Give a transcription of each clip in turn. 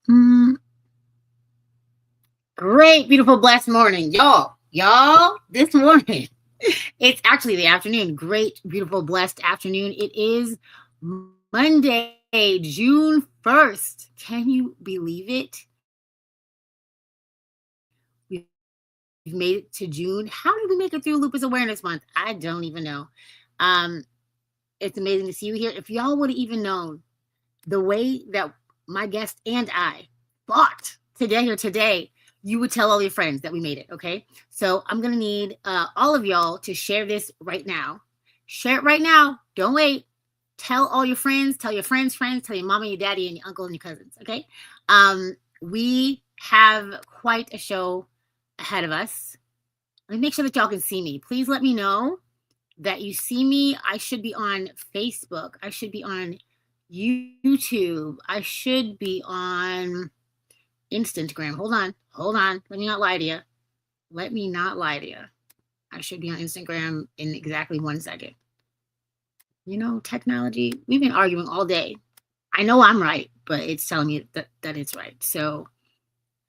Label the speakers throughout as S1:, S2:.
S1: Mm, Great, beautiful, blessed morning, y'all. This morning, it's actually the afternoon. Great, beautiful, blessed afternoon. It is Monday, June 1st. Can you believe it? We've made it to June. How did we make it through Lupus Awareness Month? I don't even know. Um, it's amazing to see you here. If y'all would have even known the way that my guest and I fought today, you would tell all your friends that we made it. Okay. So I'm going to need all of y'all to share this right now. Share it right now. Don't wait. Tell all your friends, tell your friends' friends, tell your mama, your daddy, and your uncle and your cousins. Okay. We have quite a show ahead of us. Let me make sure that y'all can see me. Please let me know that you see me. I should be on Facebook. I should be on YouTube. I should be on Instagram. Hold on. Let me not lie to you. I should be on Instagram in exactly 1 second. You know, technology, we've been arguing all day. I know I'm right, but it's telling me that it's right. So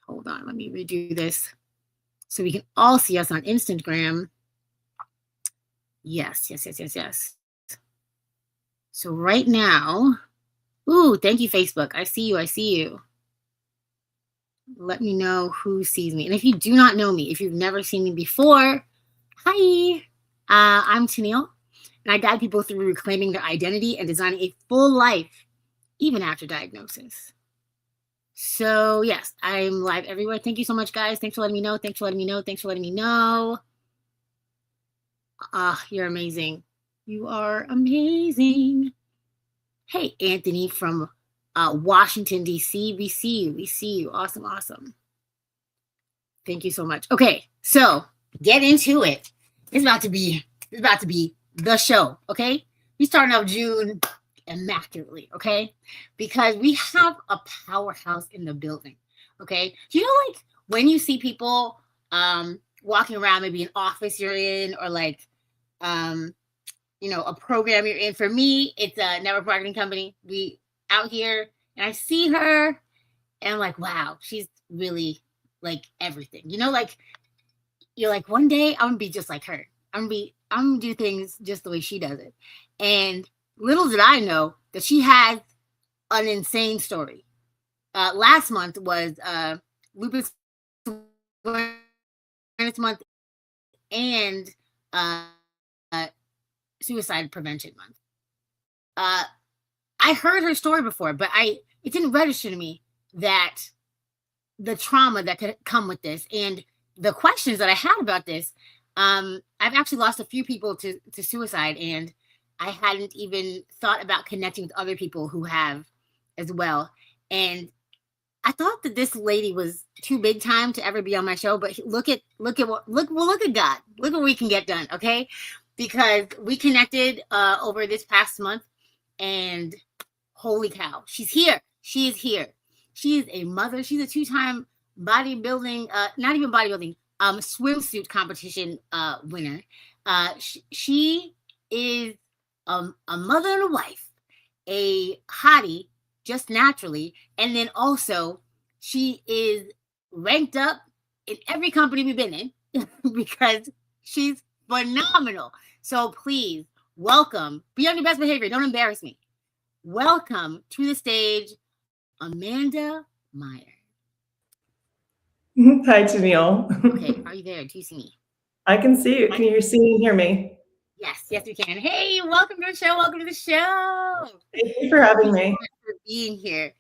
S1: hold on. Let me redo this so we can all see us on Instagram. Yes. So right now, ooh, thank you, Facebook. I see you. Let me know who sees me. And if you do not know me, if you've never seen me before, hi, I'm Tenille, and I guide people through reclaiming their identity and designing a full life, even after diagnosis. So yes, I'm live everywhere. Thank you so much, guys. Thanks for letting me know. You're amazing. You are amazing. Hey, Anthony from Washington, D.C. We see you. Awesome. Thank you so much. Okay, so get into it. It's about to be the show, okay? We starting off June immaculately, okay? Because we have a powerhouse in the building, okay? You know, like when you see people walking around, maybe an office you're in, or like a program you're in. For me, it's a network marketing company. We out here, and I see her, and I'm like, wow, she's really like everything. You know, like you're like, one day I'm gonna be just like her. I'm gonna do things just the way she does it. And little did I know that she has an insane story. Last month was Lupus Awareness Month and Suicide Prevention Month. Uh, I heard her story before, but it didn't register to me that the trauma that could come with this and the questions that I had about this. I've actually lost a few people to suicide, and I hadn't even thought about connecting with other people who have as well. And I thought that this lady was too big time to ever be on my show, but look at God. Look what we can get done, okay? Because we connected over this past month, and holy cow, she's here. She is here. She is a mother. She's a 2-time bodybuilding, not even bodybuilding, swimsuit competition winner. She is a mother and a wife, a hottie just naturally, and then also she is ranked up in every company we've been in because she's phenomenal. So please welcome, be on your best behavior, don't embarrass me. Welcome to the stage, Amanda Meyer.
S2: Hi, Tenille.
S1: Okay, are you there? Do you see me?
S2: I can see you. Can you see and hear me?
S1: Yes, we can. Hey, welcome to the show.
S2: Thank you for having
S1: Thank you
S2: me.
S1: so much for being here.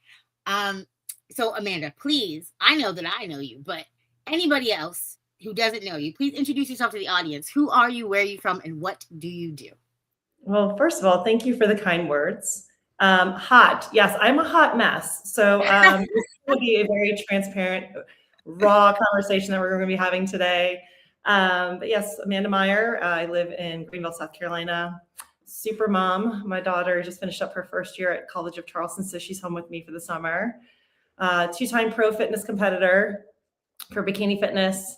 S1: So Amanda, please, I know that I know you, but anybody else who doesn't know you, please introduce yourself to the audience. Who are you? Where are you from? And what do you do?
S2: Well, first of all, thank you for the kind words. Hot. Yes, I'm a hot mess. So this will be a very transparent, raw conversation that we're going to be having today. But yes, Amanda Meyer. I live in Greenville, South Carolina. Super mom. My daughter just finished up her first year at College of Charleston, so she's home with me for the summer. 2-time pro fitness competitor for bikini fitness.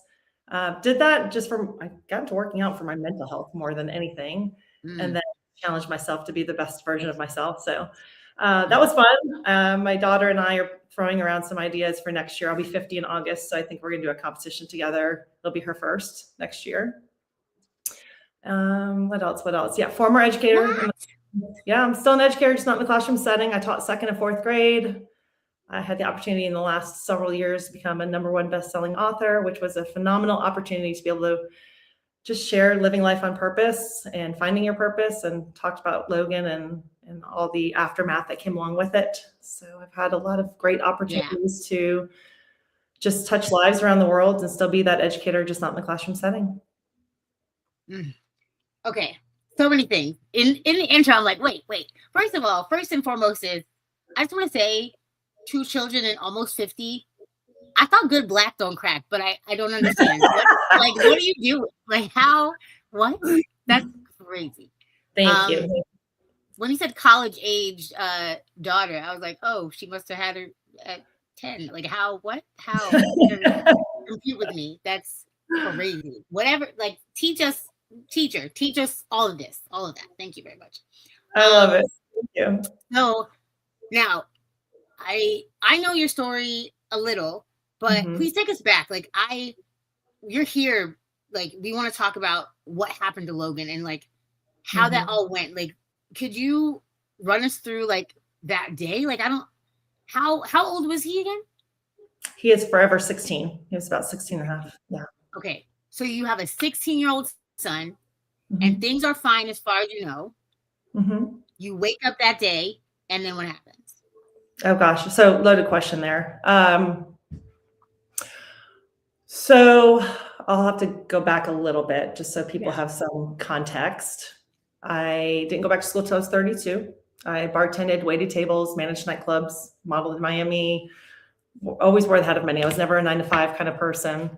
S2: Did that just I got into working out for my mental health more than anything. And then challenged myself to be the best version of myself. So That was fun. My daughter and I are throwing around some ideas for next year. I'll be 50 in August, so I think we're going to do a competition together. It'll be her first next year. What else? Yeah, former educator. Yeah, I'm still an educator, just not in the classroom setting. I taught 2nd and 4th grade. I had the opportunity in the last several years to become a #1 best-selling author, which was a phenomenal opportunity to be able to just share living life on purpose and finding your purpose, and talked about Logan and all the aftermath that came along with it. So I've had a lot of great opportunities to just touch lives around the world and still be that educator, just not in the classroom setting.
S1: Okay. So many things. In the intro, I'm like, wait. First of all, first and foremost is, I just want to say, 2 children and almost 50. I thought good black don't crack, but I don't understand. What do you do? Like, how? What? That's crazy.
S2: Thank you.
S1: When you said college age daughter, I was like, oh, she must have had her at 10. Like, how? What? How? Compute with me. That's crazy. Whatever. Like, teach us all of this, all of that. Thank you very much.
S2: I love it. Thank you.
S1: So now, I know your story a little, but please take us back. Like, you're here. Like, we want to talk about what happened to Logan and like how that all went. Like, could you run us through like that day? Like, how old was he again?
S2: He is forever 16. He was about 16 and a half. Yeah.
S1: Okay. So you have a 16-year-old son and things are fine as far as you know. You wake up that day and then what happens?
S2: Oh gosh. So loaded question there. So I'll have to go back a little bit just so people have some context. I didn't go back to school till I was 32. I bartended, waited tables, managed nightclubs, modeled in Miami, always wore the hat of many. I was never a 9-to-5 kind of person.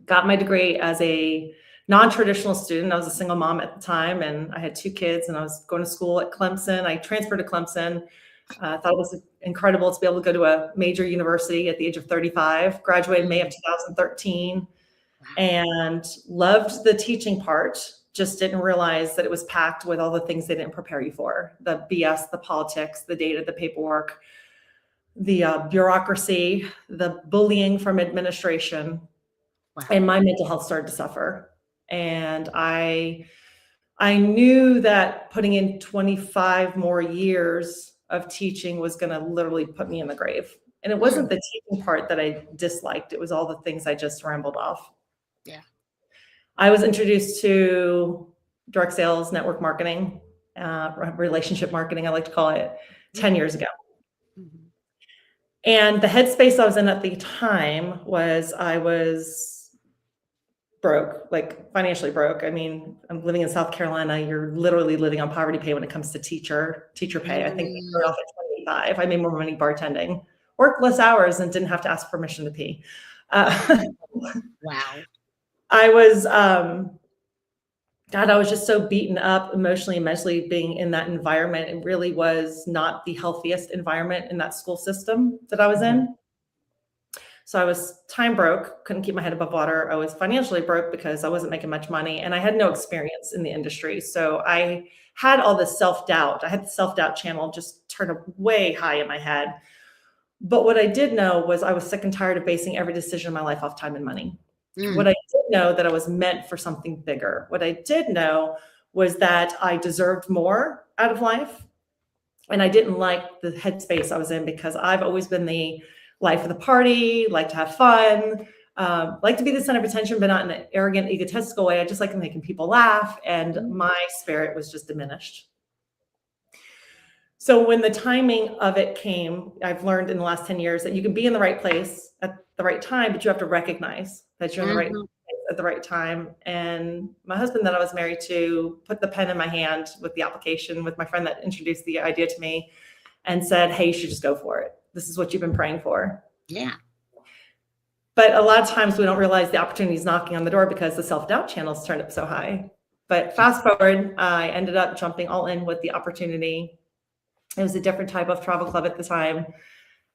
S2: Got my degree as a non-traditional student. I was a single mom at the time, and I had 2 kids, and I was going to school at Clemson. I transferred to Clemson. Thought it was incredible to be able to go to a major university at the age of 35. Graduated in May of 2013 and loved the teaching part. Just didn't realize that it was packed with all the things they didn't prepare you for. The BS, the politics, the data, the paperwork, the bureaucracy, the bullying from administration. And my mental health started to suffer. And I knew that putting in 25 more years of teaching was going to literally put me in the grave. And it wasn't the teaching part that I disliked. It was all the things I just rambled off.
S1: Yeah.
S2: I was introduced to direct sales, network marketing, relationship marketing, I like to call it, 10 years ago. And the headspace I was in at the time was I was broke, like financially broke. I mean, I'm living in South Carolina. You're literally living on poverty pay when it comes to teacher pay. I think they started off at 25. I made more money bartending, worked less hours, and didn't have to ask permission to pee.
S1: Wow.
S2: I was, I was just so beaten up emotionally and mentally being in that environment. It really was not the healthiest environment in that school system that I was in. So I was time broke, couldn't keep my head above water. I was financially broke because I wasn't making much money and I had no experience in the industry. So I had all this self-doubt. I had the self-doubt channel just turned up way high in my head. But what I did know was I was sick and tired of basing every decision in my life off time and money. What I did know that I was meant for something bigger. What I did know was that I deserved more out of life. And I didn't like the headspace I was in because I've always been the life of the party, like to have fun, like to be the center of attention, but not in an arrogant, egotistical way. I just like making people laugh. And my spirit was just diminished. So when the timing of it came, I've learned in the last 10 years that you can be in the right place at the right time, but you have to recognize that you're in the right place at the right time. And my husband that I was married to put the pen in my hand with the application with my friend that introduced the idea to me and said, hey, you should just go for it. This is what you've been praying for.
S1: Yeah.
S2: But a lot of times we don't realize the opportunity is knocking on the door because the self-doubt channels turned up so high. But fast forward, I ended up jumping all in with the opportunity. It was a different type of travel club at the time.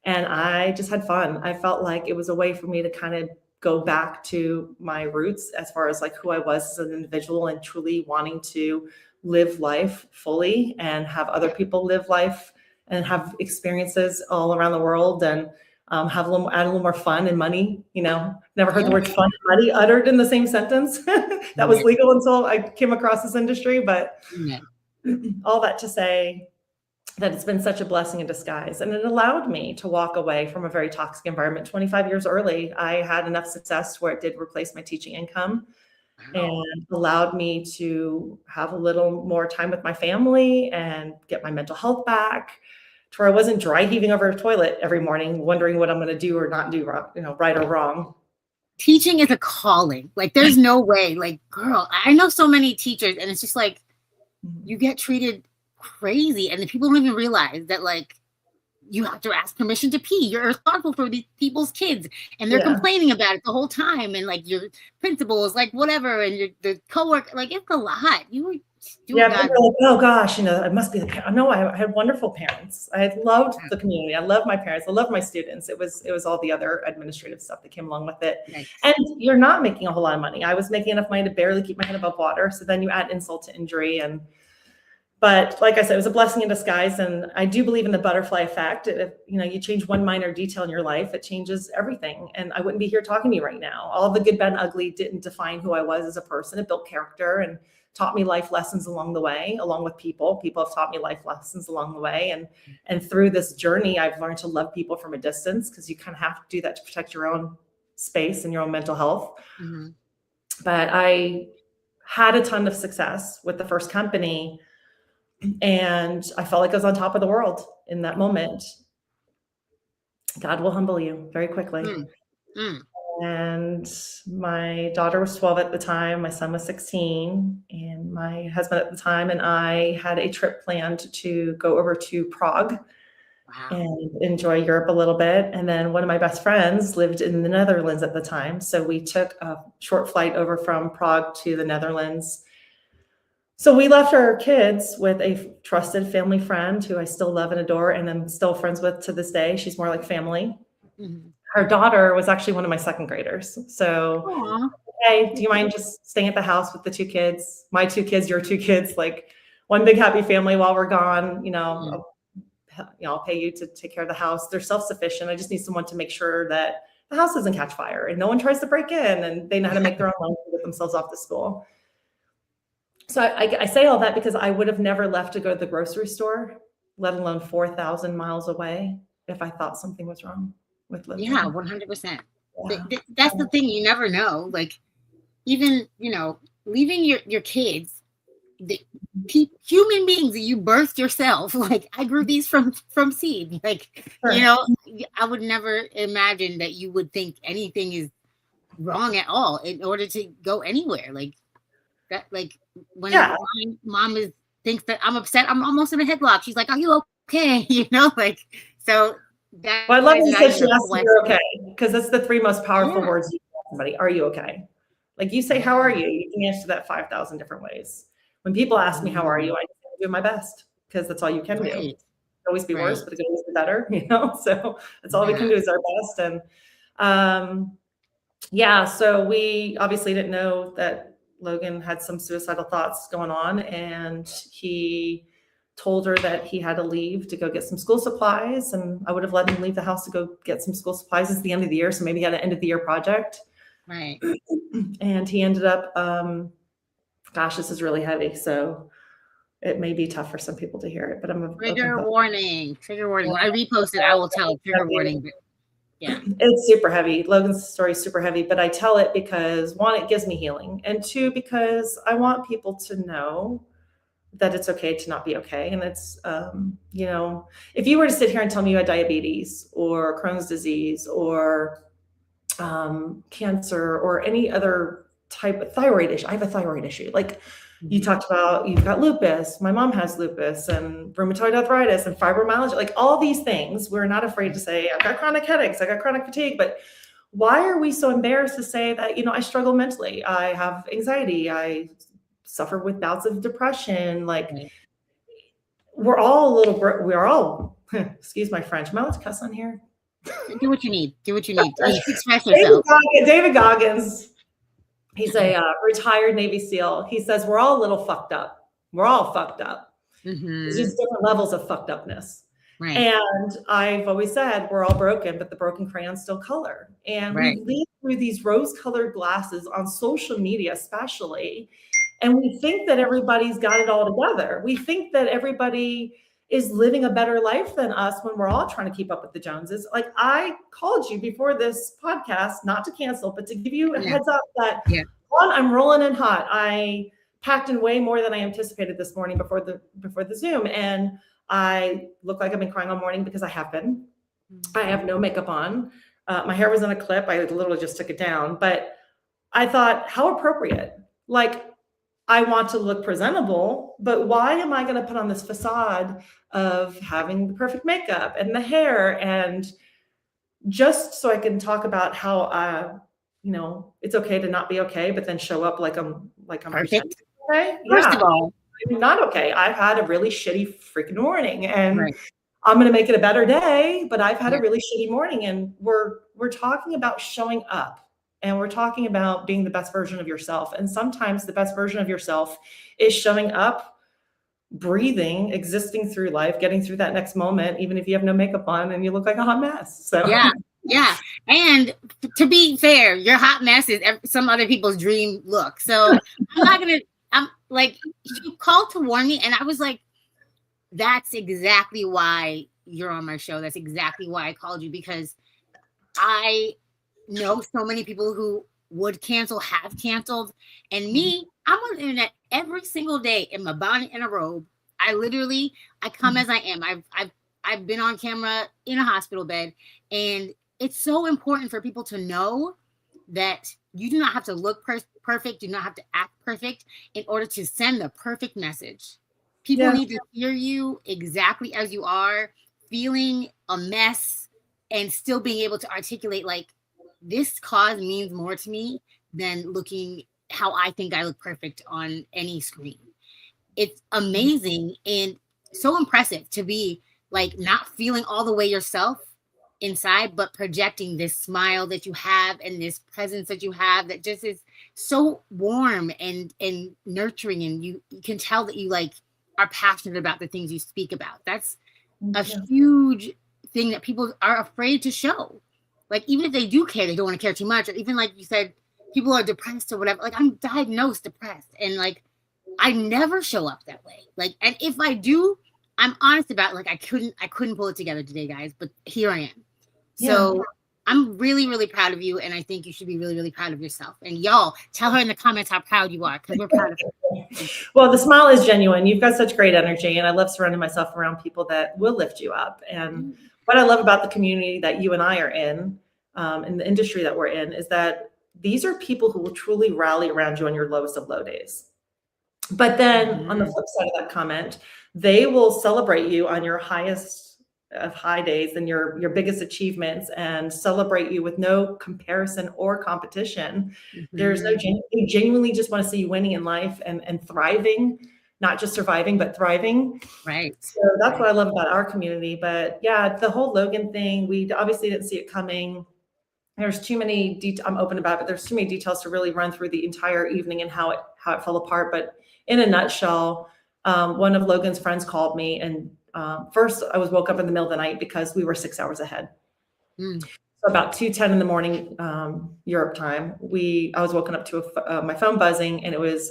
S2: And I just had fun. I felt like it was a way for me to kind of go back to my roots as far as like who I was as an individual and truly wanting to live life fully and have other people live life and have experiences all around the world, and add a little more fun and money. Never heard the words fun and money uttered in the same sentence. That was legal until I came across this industry. But all that to say that it's been such a blessing in disguise, and it allowed me to walk away from a very toxic environment. 25 years early, I had enough success where it did replace my teaching income and allowed me to have a little more time with my family and get my mental health back, to where I wasn't dry heaving over a toilet every morning, wondering what I'm going to do or not do, right or wrong.
S1: Teaching is a calling. Like, there's no way. Like, girl, I know so many teachers, and it's just like, you get treated crazy, and the people don't even realize that, like, you have to ask permission to pee. You're responsible for these people's kids, and they're complaining about it the whole time. And like, your principal is like, whatever, and the coworker, like, it's a lot.
S2: Like, oh gosh, it must be the parent. No, I had wonderful parents. I loved the community. I loved my parents. I loved my students. It was all the other administrative stuff that came along with it. Nice. And you're not making a whole lot of money. I was making enough money to barely keep my head above water. So then you add insult to injury. But like I said, it was a blessing in disguise. And I do believe in the butterfly effect. If you change one minor detail in your life, it changes everything. And I wouldn't be here talking to you right now. All the good, bad, and ugly didn't define who I was as a person. It built character and taught me life lessons along the way, along with people. People have taught me life lessons along the way. And through this journey, I've learned to love people from a distance, because you kind of have to do that to protect your own space and your own mental health. Mm-hmm. But I had a ton of success with the first company, and I felt like I was on top of the world in that moment. God will humble you very quickly. And my daughter was 12 at the time. My son was 16, and my husband at the time and I had a trip planned to go over to Prague and enjoy Europe a little bit. And then one of my best friends lived in the Netherlands at the time. So we took a short flight over from Prague to the Netherlands. So we left our kids with a trusted family friend who I still love and adore, and I'm still friends with to this day. She's more like family. Mm-hmm. Her daughter was actually one of my second graders. So, hey, do you mind just staying at the house with the two kids? My two kids, your two kids, like one big happy family while we're gone. I'll pay you to take care of the house. They're self-sufficient. I just need someone to make sure that the house doesn't catch fire and no one tries to break in, and they know how to make their own lunch and get themselves off to school. So I say all that because I would have never left to go to the grocery store, let alone 4,000 miles away, if I thought something was wrong with living.
S1: Yeah, 100%. Yeah. That's the thing. You never know. Like, even, leaving your kids, human beings that you birthed yourself. Like, I grew these from seed. Like, I would never imagine that you would think anything is wrong at all in order to go anywhere. Like that, like when my mom thinks that I'm upset, I'm almost in a headlock. She's like, "Are you okay?" Like, so.
S2: Well, I love you said she asked if you're okay, because that's the three most powerful words you can ask somebody. Are you okay? Like, you say, how are you? You can answer that 5,000 different ways. When people ask me, how are you? I say, I'm doing my best, because that's all you can do. It can always be worse, but it can always be better, So that's all we can do is our best. And so we obviously didn't know that Logan had some suicidal thoughts going on, and he told her that he had to leave to go get some school supplies, and I would have let him leave the house to go get some school supplies. It's the end of the year, so maybe he had an end of the year project.
S1: Right.
S2: And he ended up, gosh, this is really heavy, so it may be tough for some people to hear it, but
S1: trigger warning. When I repost it, I will tell trigger warning. Yeah.
S2: It's super heavy. Logan's story is super heavy, but I tell it because, one, it gives me healing, and two, because I want people to know that it's okay to not be okay. And it's, if you were to sit here and tell me you had diabetes or Crohn's disease or cancer or any other type of thyroid issue, I have a thyroid issue. Like you talked about, you've got lupus, my mom has lupus and rheumatoid arthritis and fibromyalgia, like all these things. We're not afraid to say, I've got chronic headaches, I got chronic fatigue, but why are we so embarrassed to say that, I struggle mentally, I have anxiety, I suffer with bouts of depression? Like, we're all, excuse my French, am I allowed to cuss on here?
S1: Do what you need. Express yourself.
S2: David Goggins, he's a retired Navy SEAL. He says, we're all a little fucked up. We're all fucked up. Mm-hmm. There's just different levels of fucked upness.
S1: Right.
S2: And I've always said we're all broken, but the broken crayons still color. And we
S1: Right.
S2: live through these rose-colored glasses on social media, especially. And we think that everybody's got it all together. We think that everybody is living a better life than us when we're all trying to keep up with the Joneses. Like, I called you before this podcast, not to cancel, but to give you a heads up that one, I'm rolling in hot. I packed in way more than I anticipated this morning before the Zoom. And I look like I've been crying all morning because I have been. I have no makeup on. My hair was in a clip. I literally just took it down. But I thought, how appropriate. Like, I want to look presentable, but why am I going to put on this facade of having the perfect makeup and the hair, and just so I can talk about how it's okay to not be okay, but then show up like I'm
S1: Perfect.
S2: Okay.
S1: First of all,
S2: I'm not okay. I've had a really shitty freaking morning, and I'm going to make it a better day, but I've had a really shitty morning, and we're talking about showing up. And we're talking about being the best version of yourself. And sometimes the best version of yourself is showing up, breathing, existing through life, getting through that next moment, even if you have no makeup on and you look like a hot mess. So
S1: yeah. And to be fair, your hot mess is some other people's dream look. So I'm like, you called to warn me. And I was like, that's exactly why you're on my show. That's exactly why I called you, because I know so many people who would cancel, have canceled. And me, I'm on the internet every single day in my bonnet and a robe. I come as I am. I've been on camera in a hospital bed, and it's so important for people to know that you do not have to look perfect, do not have to act perfect in order to send the perfect message. People need to hear you exactly as you are, feeling a mess, and still being able to articulate, like, this cause means more to me than looking how I think I look perfect on any screen. It's amazing and so impressive to be like not feeling all the way yourself inside, but projecting this smile that you have and this presence that you have that just is so warm and nurturing. And you can tell that you like are passionate about the things you speak about. That's a huge thing that people are afraid to show. Like, even if they do care, they don't want to care too much. Or even like you said, people are depressed or whatever. Like, I'm diagnosed depressed, and like I never show up that way. Like, and if I do, I'm honest about it. Like, I couldn't pull it together today, guys, but here I am. So I'm really, really proud of you, and I think you should be really, really proud of yourself. And y'all, tell her in the comments how proud you are, because we're proud of her.
S2: Well, the smile is genuine. You've got such great energy, and I love surrounding myself around people that will lift you up. And what I love about the community that you and I are in the industry that we're in, is that these are people who will truly rally around you on your lowest of low days. But then on the flip side of that comment, they will celebrate you on your highest of high days and your biggest achievements, and celebrate you with no comparison or competition. There's no they genuinely just want to see you winning in life and thriving, not just surviving, but thriving.
S1: Right.
S2: So that's what I love about our community. But yeah, the whole Logan thing, we obviously didn't see it coming. There's too many I'm open about it, but there's too many details to really run through the entire evening and how it fell apart. But in a nutshell, one of Logan's friends called me, and first I was woke up in the middle of the night because we were 6 hours ahead. So about 2:10 in the morning, Europe time, I was woken up to my phone buzzing, and it was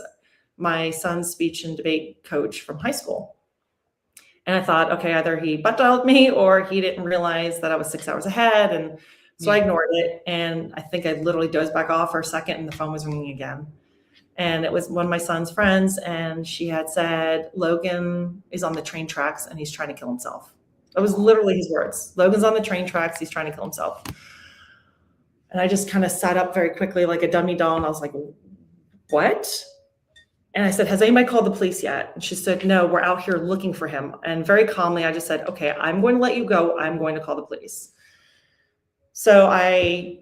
S2: my son's speech and debate coach from high school. And I thought, okay, either he butt dialed me or he didn't realize that I was 6 hours ahead. And so I ignored it. And I think I literally dozed back off for a second, and the phone was ringing again. And it was one of my son's friends. And she had said, Logan is on the train tracks and he's trying to kill himself. That was literally his words. Logan's on the train tracks. He's trying to kill himself. And I just kind of sat up very quickly like a dummy doll. And I was like, what? And I said, has anybody called the police yet? And she said, no, we're out here looking for him. And very calmly, I just said, okay, I'm going to let you go. I'm going to call the police. So I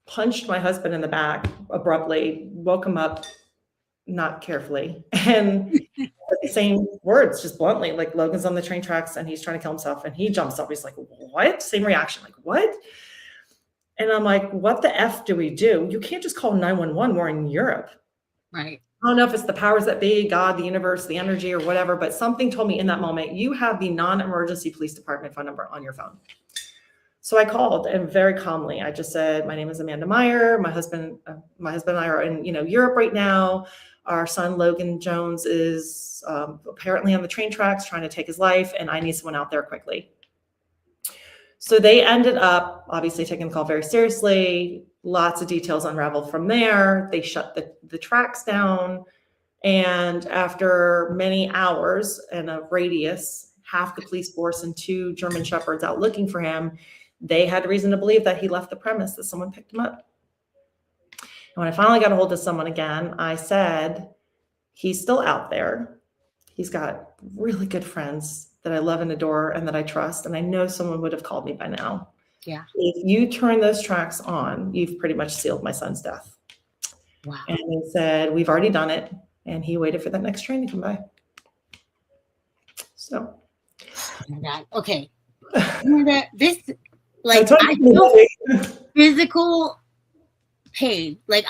S2: punched my husband in the back abruptly, woke him up, not carefully. And the same words, just bluntly, like, Logan's on the train tracks and he's trying to kill himself. And he jumps up. He's like, what? Same reaction. Like, what? And I'm like, what the F do we do? You can't just call 911. We're in Europe.
S1: Right.
S2: I don't know if it's the powers that be, God, the universe, the energy, or whatever, but something told me in that moment, you have the non-emergency police department phone number on your phone. So I called, and very calmly, I just said, my name is Amanda Meyer. My husband and I are in, Europe right now. Our son, Logan Jones, is apparently on the train tracks trying to take his life, and I need someone out there quickly. So they ended up obviously taking the call very seriously. Lots of details unraveled from there. They shut the tracks down. And after many hours and a radius, half the police force and 2 German shepherds out looking for him, they had reason to believe that he left the premise, that someone picked him up. And when I finally got a hold of someone again, I said, he's still out there. He's got really good friends that I love and adore and that I trust. And I know someone would have called me by now.
S1: Yeah.
S2: If you turn those tracks on, you've pretty much sealed my son's death.
S1: Wow.
S2: And he said, we've already done it. And he waited for that next train to come by. So.
S1: Oh my God. Okay. This, like, I feel physical pain. Like,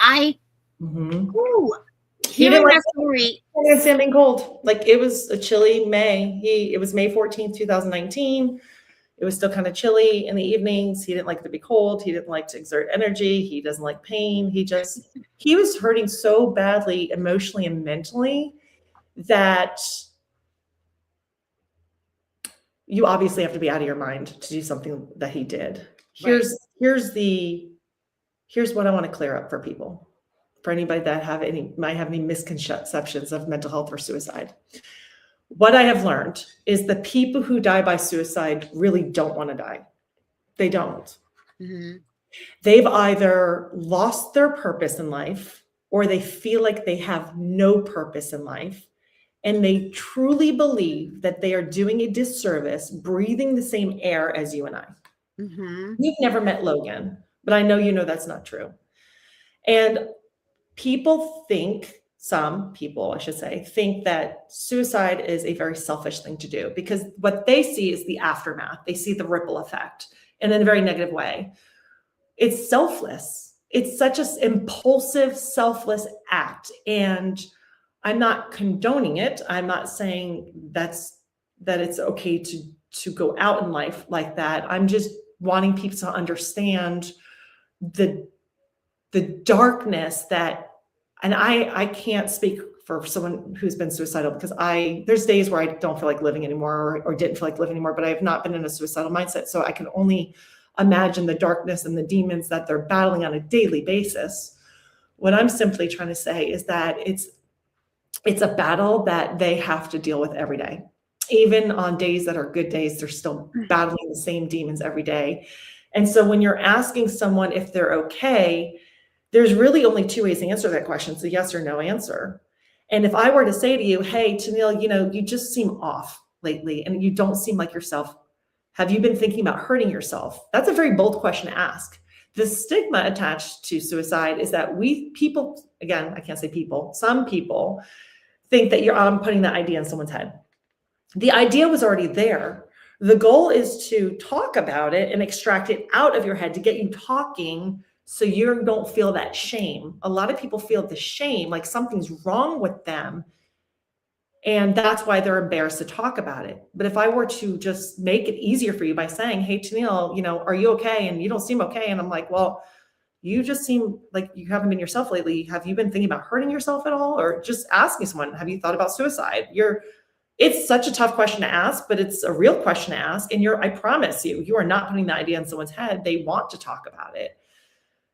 S1: hearing that story.
S2: Standing cold. Like, it was a chilly May. It was May 14th, 2019. It was still kind of chilly in the evenings. He didn't like to be cold. He didn't like to exert energy. He doesn't like pain. He was hurting so badly emotionally and mentally that you obviously have to be out of your mind to do something that he did. Here's what I want to clear up for people, for anybody that might have any misconceptions of mental health or suicide. What I have learned is the people who die by suicide really don't want to die. They don't.
S1: Mm-hmm.
S2: They've either lost their purpose in life, or they feel like they have no purpose in life. And they truly believe that they are doing a disservice breathing the same air as you and I.
S1: Mm-hmm.
S2: You've never met Logan, but I know you know that's not true. And some people, I should say, think that suicide is a very selfish thing to do, because what they see is the aftermath. They see the ripple effect, and in a very negative way. It's selfless. It's such an impulsive, selfless act. And I'm not condoning it. I'm not saying that it's okay to go out in life like that. I'm just wanting people to understand the darkness that, and I can't speak for someone who's been suicidal, because there's days where I don't feel like living anymore, or didn't feel like living anymore, but I have not been in a suicidal mindset. So I can only imagine the darkness and the demons that they're battling on a daily basis. What I'm simply trying to say is that it's a battle that they have to deal with every day. Even on days that are good days, they're still battling the same demons every day. And so when you're asking someone if they're okay, there's really only 2 ways to answer that question. It's a yes or no answer. And if I were to say to you, hey, Tenille, you just seem off lately and you don't seem like yourself. Have you been thinking about hurting yourself? That's a very bold question to ask. The stigma attached to suicide is that people, again, I can't say people, some people think that I'm putting that idea in someone's head. The idea was already there. The goal is to talk about it and extract it out of your head, to get you talking so you don't feel that shame. A lot of people feel the shame, like something's wrong with them. And that's why they're embarrassed to talk about it. But if I were to just make it easier for you by saying, hey, Tenille, are you okay? And you don't seem okay. And I'm like, well, you just seem like you haven't been yourself lately. Have you been thinking about hurting yourself at all? Or just asking someone, have you thought about suicide? It's such a tough question to ask, but it's a real question to ask. And I promise you are not putting the idea in someone's head. They want to talk about it.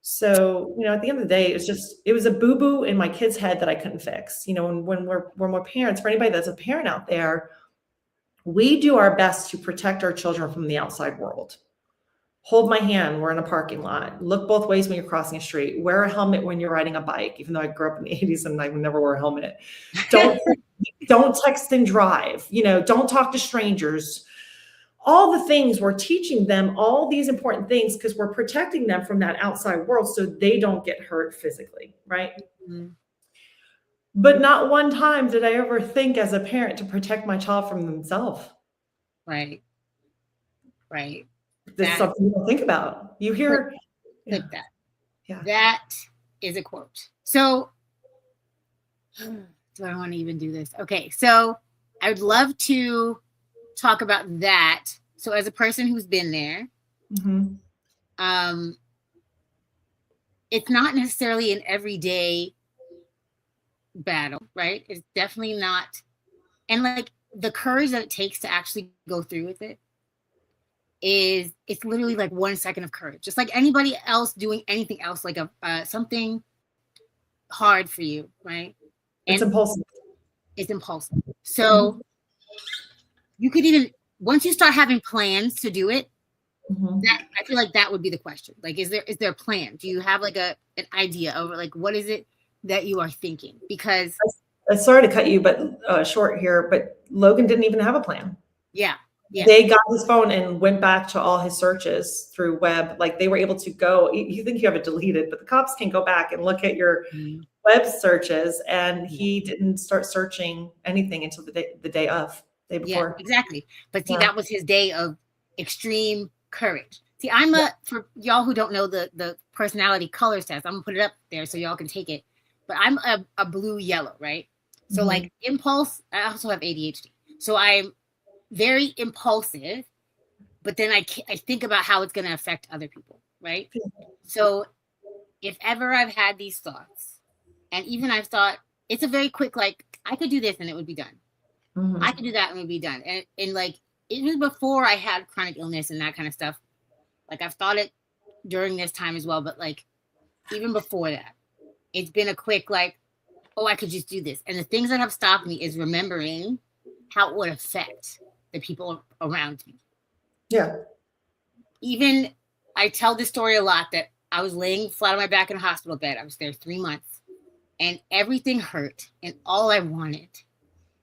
S2: So, at the end of the day, it was a boo-boo in my kid's head that I couldn't fix. When we're parents, for anybody that's a parent out there, we do our best to protect our children from the outside world. Hold my hand. We're in a parking lot. Look both ways when you're crossing a street. Wear a helmet when you're riding a bike, even though I grew up in the 80s and I would never wear a helmet. Don't text and drive. Don't talk to strangers. All the things we're teaching them, all these important things, because we're protecting them from that outside world so they don't get hurt physically, right? Mm-hmm. But not one time did I ever think as a parent to protect my child from themselves.
S1: Right.
S2: That's something you don't think about. You hear
S1: that. Yeah. That is a quote. So Do I want to even do this? Okay, so I would love to talk about that. So as a person who's been there, um, it's not necessarily an everyday battle, right? It's definitely not. And like the courage that it takes to actually go through with it it's literally like 1 second of courage, just like anybody else doing anything else, like something hard for you, right?
S2: It's
S1: And
S2: impulsive.
S1: it's impulsive. So you could even, once you start having plans to do it, that I feel like that would be the question. Like, is there a plan? Do you have like an idea over like what is it that you are thinking? Because
S2: sorry to cut you, but short here, but Logan didn't even have a plan.
S1: Yeah.
S2: They got his phone and went back to all his searches through web. Like they were able to go, you think you have it deleted, but the cops can go back and look at your web searches. And he didn't start searching anything until the day day before.
S1: Yeah, exactly. But see, that was his day of extreme courage. See, for y'all who don't know the personality colors test, I'm gonna put it up there so y'all can take it. But I'm a blue yellow, right? So like impulse, I also have ADHD. So I'm very impulsive, but then I think about how it's going to affect other people, right? So if ever I've had these thoughts, and even I've thought, it's a very quick, like, I could do this and it would be done. I could do that and it would be done. And like, it was before I had chronic illness and that kind of stuff. Like, I've thought it during this time as well, but like, even before that, it's been a quick, like, oh, I could just do this. And the things that have stopped me is remembering how it would affect the people around me.
S2: Yeah.
S1: Even I tell this story a lot that I was laying flat on my back in a hospital bed. I was there 3 months and everything hurt. And all I wanted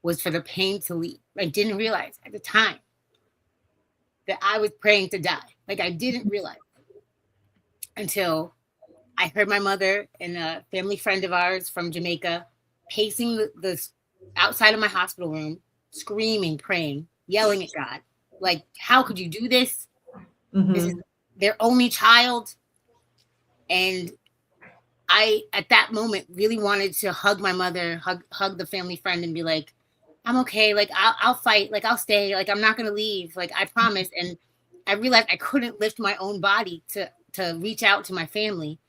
S1: was for the pain to leave. I didn't realize at the time that I was praying to die. Like I didn't realize until I heard my mother and a family friend of ours from Jamaica pacing the outside of my hospital room, screaming, praying, yelling at God. Like, how could you do this? This is their only child. And I, at that moment, really wanted to hug my mother, hug the family friend and be like, I'm okay. Like, I'll fight. Like, I'll stay. Like, I'm not going to leave. Like, I promise. And I realized I couldn't lift my own body to reach out to my family,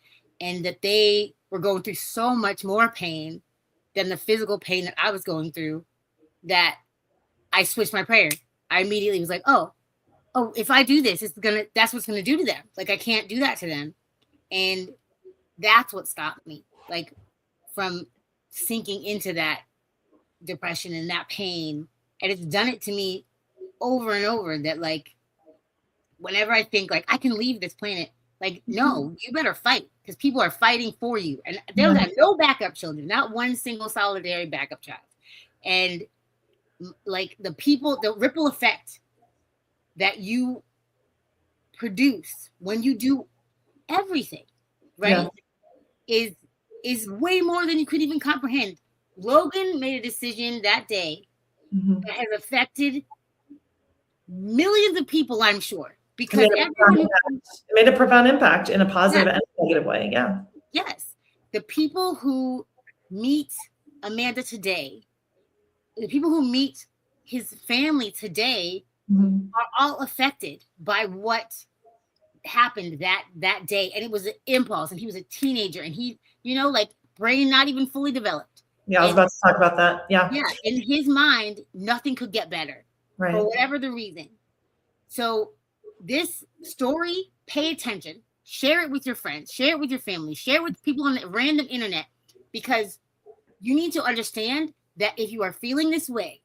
S1: and that they were going through so much more pain than the physical pain that I was going through, that I switched my prayer. I immediately was like, oh, if I do this, that's what's gonna do to them. Like I can't do that to them. And that's what stopped me, like, from sinking into that depression and that pain. And it's done it to me over and over, that like whenever I think like I can leave this planet, like, no, you better fight, because people are fighting for you. And they'll have no backup children, not one single solitary backup child. And like the ripple effect that you produce when you do everything, right? Yeah. is way more than you could even comprehend. Logan made a decision that day that has affected millions of people, I'm sure, because
S2: it made a profound impact in a positive and negative way. Yeah.
S1: Yes. The people who meet Amanda today, the people who meet his family today are all affected by what happened that day. And it was an impulse, and he was a teenager, and he, like, brain not even fully developed.
S2: Yeah, I was about to talk about that. Yeah.
S1: Yeah. In his mind, nothing could get better, right, for whatever the reason. So this story, pay attention, share it with your friends, share it with your family, share it with people on the random internet, because you need to understand that if you are feeling this way,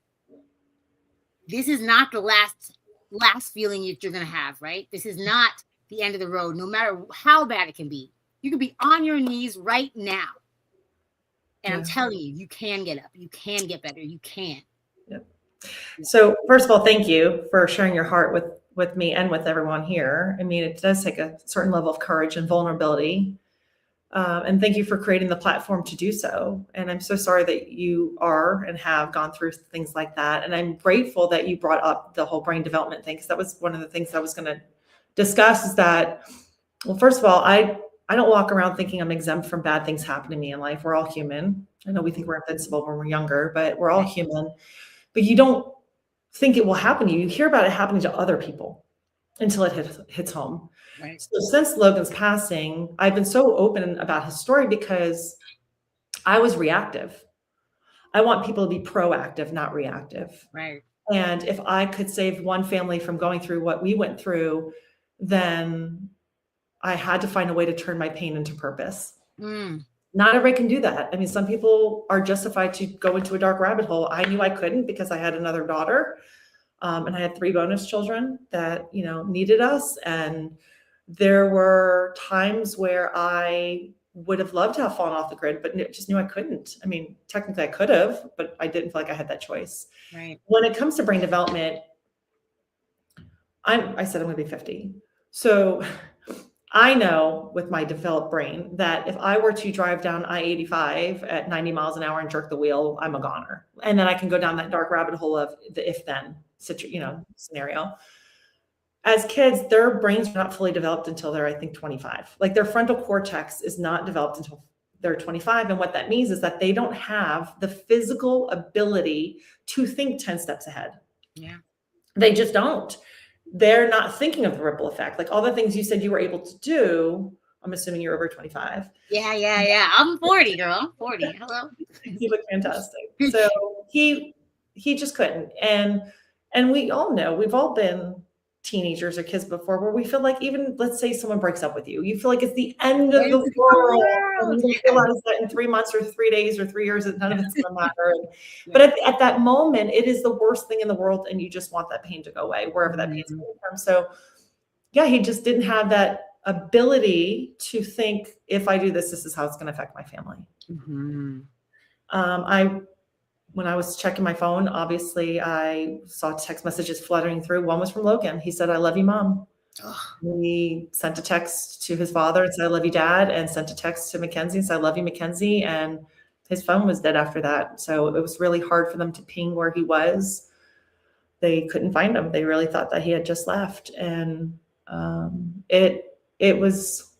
S1: this is not the last feeling that you're going to have, right? This is not the end of the road, no matter how bad it can be. You can be on your knees right now. And I'm telling you, you can get up. You can get better. You can.
S2: Yep. So first of all, thank you for sharing your heart with me and with everyone here. I mean, it does take a certain level of courage and vulnerability. And thank you for creating the platform to do so. And I'm so sorry that you are and have gone through things like that. And I'm grateful that you brought up the whole brain development thing, because that was one of the things I was going to discuss, is that, well, first of all, I don't walk around thinking I'm exempt from bad things happening to me in life. We're all human. I know we think we're invincible when we're younger, but we're all human. But you don't think it will happen to you. You hear about it happening to other people until it hits home.
S1: Right.
S2: So since Logan's passing, I've been so open about his story because I was reactive. I want people to be proactive, not reactive.
S1: Right.
S2: And if I could save one family from going through what we went through, then I had to find a way to turn my pain into purpose. Not everybody can do that. I mean, some people are justified to go into a dark rabbit hole. I knew I couldn't because I had another daughter, and I had 3 bonus children that, you know, needed us. And there were times where I would have loved to have fallen off the grid, but just knew I couldn't. I mean, technically I could have, but I didn't feel like I had that choice.
S1: Right.
S2: When it comes to brain development, I said I'm going to be 50. So I know with my developed brain that if I were to drive down I-85 at 90 miles an hour and jerk the wheel, I'm a goner. And then I can go down that dark rabbit hole of the if-then scenario. As kids, their brains are not fully developed until they're, I think, 25. Like their frontal cortex is not developed until they're 25. And what that means is that they don't have the physical ability to think 10 steps ahead.
S1: Yeah.
S2: They just don't. They're not thinking of the ripple effect. Like all the things you said you were able to do. I'm assuming you're over 25.
S1: Yeah. I'm 40, girl. I'm 40. Hello.
S2: You look fantastic. So he just couldn't. And we all know, we've all been teenagers or kids before where we feel like, even let's say someone breaks up with you, you feel like it's the end of the world. And you realize that in 3 months or 3 days or 3 years, that none of it's going to matter. But at that moment, it is the worst thing in the world. And you just want that pain to go away, wherever that pain's coming from. So yeah, he just didn't have that ability to think, if I do this, this is how it's going to affect my family. When I was checking my phone, obviously I saw text messages fluttering through. One was from Logan. He said, "I love you, Mom." We sent a text to his father and said, "I love you, Dad," and sent a text to Mackenzie and said, "I love you, Mackenzie." And his phone was dead after that. So it was really hard for them to ping where he was. They couldn't find him. They really thought that he had just left. And it was,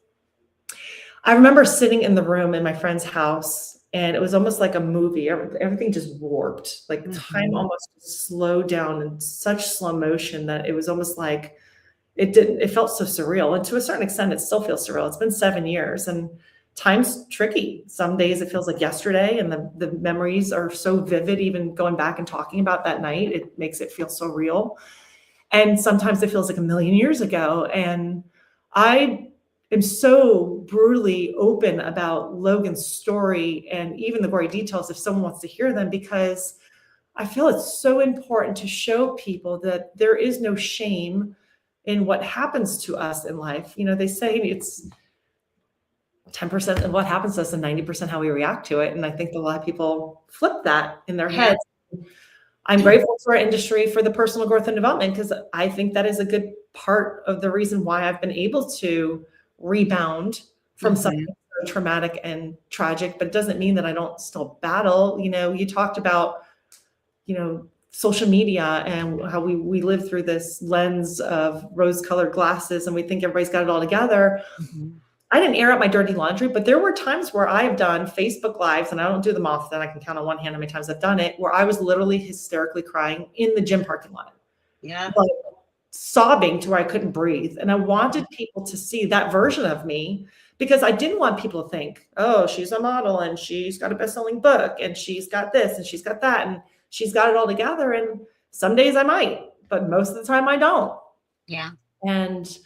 S2: I remember sitting in the room in my friend's house, and it was almost like a movie. Everything just warped, like time almost slowed down in such slow motion that it was almost like it felt so surreal. And to a certain extent, it still feels surreal. It's been 7 years and time's tricky. Some days it feels like yesterday, and the memories are so vivid, even going back and talking about that night, it makes it feel so real. And sometimes it feels like a million years ago. And I am so brutally open about Logan's story and even the gory details if someone wants to hear them, because I feel it's so important to show people that there is no shame in what happens to us in life. You know, they say it's 10% of what happens to us and 90% how we react to it. And I think a lot of people flip that in their heads. I'm grateful to our industry for the personal growth and development, because I think that is a good part of the reason why I've been able to rebound from something so traumatic and tragic. But it doesn't mean that I don't still battle. You know, you talked about, you know, social media and how we live through this lens of rose-colored glasses and we think everybody's got it all together. I didn't air out my dirty laundry, but there were times where I've done Facebook Lives, and I don't do them often. I can count on one hand how many times I've done it, where I was literally hysterically crying in the gym parking lot. Like sobbing to where I couldn't breathe. And I wanted people to see that version of me, because I didn't want people to think, oh, she's a model and she's got a best-selling book and she's got this and she's got that and she's got it all together. And some days I might, but most of the time I don't. And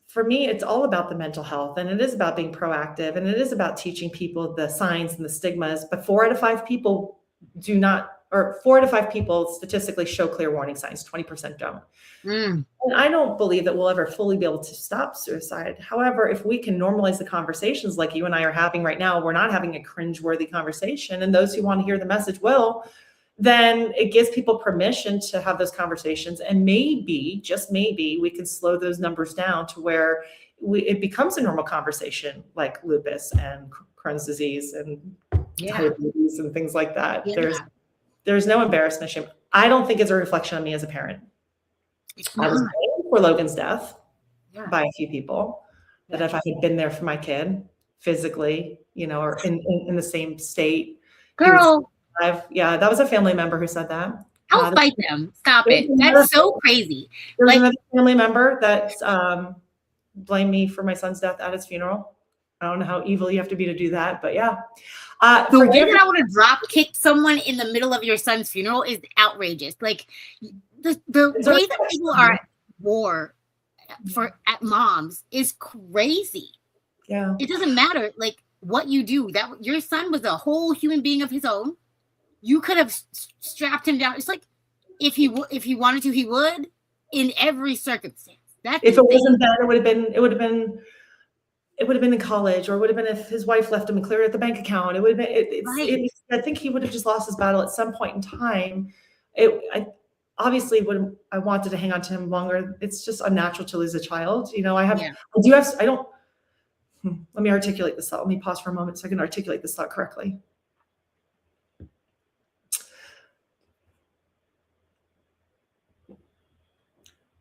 S2: for me, it's all about the mental health, and it is about being proactive, and it is about teaching people the signs and the stigmas. But 4 out of 5 people do not, or 4 out of 5 people statistically show clear warning signs, 20% don't. And I don't believe that we'll ever fully be able to stop suicide. However, if we can normalize the conversations like you and I are having right now, we're not having a cringe-worthy conversation, and those who want to hear the message will, then it gives people permission to have those conversations. And maybe, just maybe, we can slow those numbers down to where it becomes a normal conversation, like lupus and Crohn's disease and diabetes and things like that. There's no embarrassment, shame. I don't think it's a reflection on me as a parent. I was blamed for Logan's death by a few people, that if I had been there for my kid physically, or in the same state, he would
S1: Girl,
S2: survive. Yeah, that was a family member who said that.
S1: I'll fight them. Stop
S2: There was
S1: it.
S2: another
S1: That's so crazy.
S2: there was
S1: Like,
S2: another family member that blamed me for my son's death at his funeral. I don't know how evil you have to be to do that, but yeah.
S1: the way that I would have drop kicked someone in the middle of your son's funeral is outrageous. Like the way that people are at war at moms is crazy.
S2: Yeah.
S1: It doesn't matter like what you do. That your son was a whole human being of his own. You could have strapped him down. It's like if he wanted to, he would in every circumstance.
S2: If it wasn't that, it would have been in college, or it would have been if his wife left him and cleared out the bank account. It would have been. I think he would have just lost his battle at some point in time. I wanted to hang on to him longer. It's just unnatural to lose a child. Let me articulate this thought. Let me pause for a moment so I can articulate this thought correctly.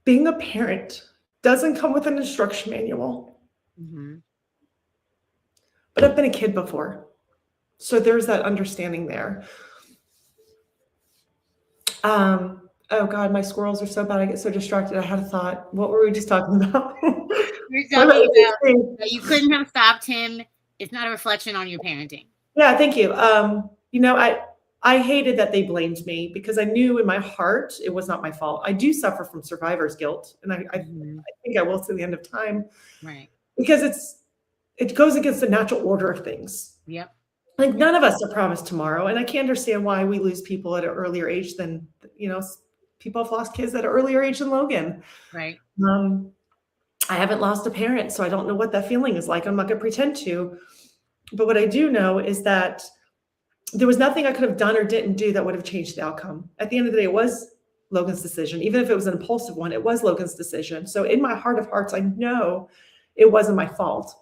S2: Being a parent doesn't come with an instruction manual.
S1: Mm-hmm.
S2: But I've been a kid before. So there's that understanding there. Oh God, my squirrels are so bad. I get so distracted. I had a thought. What were we just talking about?
S1: You're talking about that you couldn't have stopped him. It's not a reflection on your parenting.
S2: Yeah, thank you. I hated that they blamed me because I knew in my heart it was not my fault. I do suffer from survivor's guilt, and I think I will to the end of time.
S1: Right.
S2: Because it goes against the natural order of things.
S1: Yep.
S2: Like none of us are promised tomorrow, and I can't understand why we lose people at an earlier age than people have lost kids at an earlier age than Logan.
S1: Right.
S2: I haven't lost a parent, so I don't know what that feeling is like. I'm not going to pretend to, but what I do know is that there was nothing I could have done or didn't do that would have changed the outcome. At the end of the day, it was Logan's decision. Even if it was an impulsive one, it was Logan's decision. So in my heart of hearts, I know it wasn't my fault.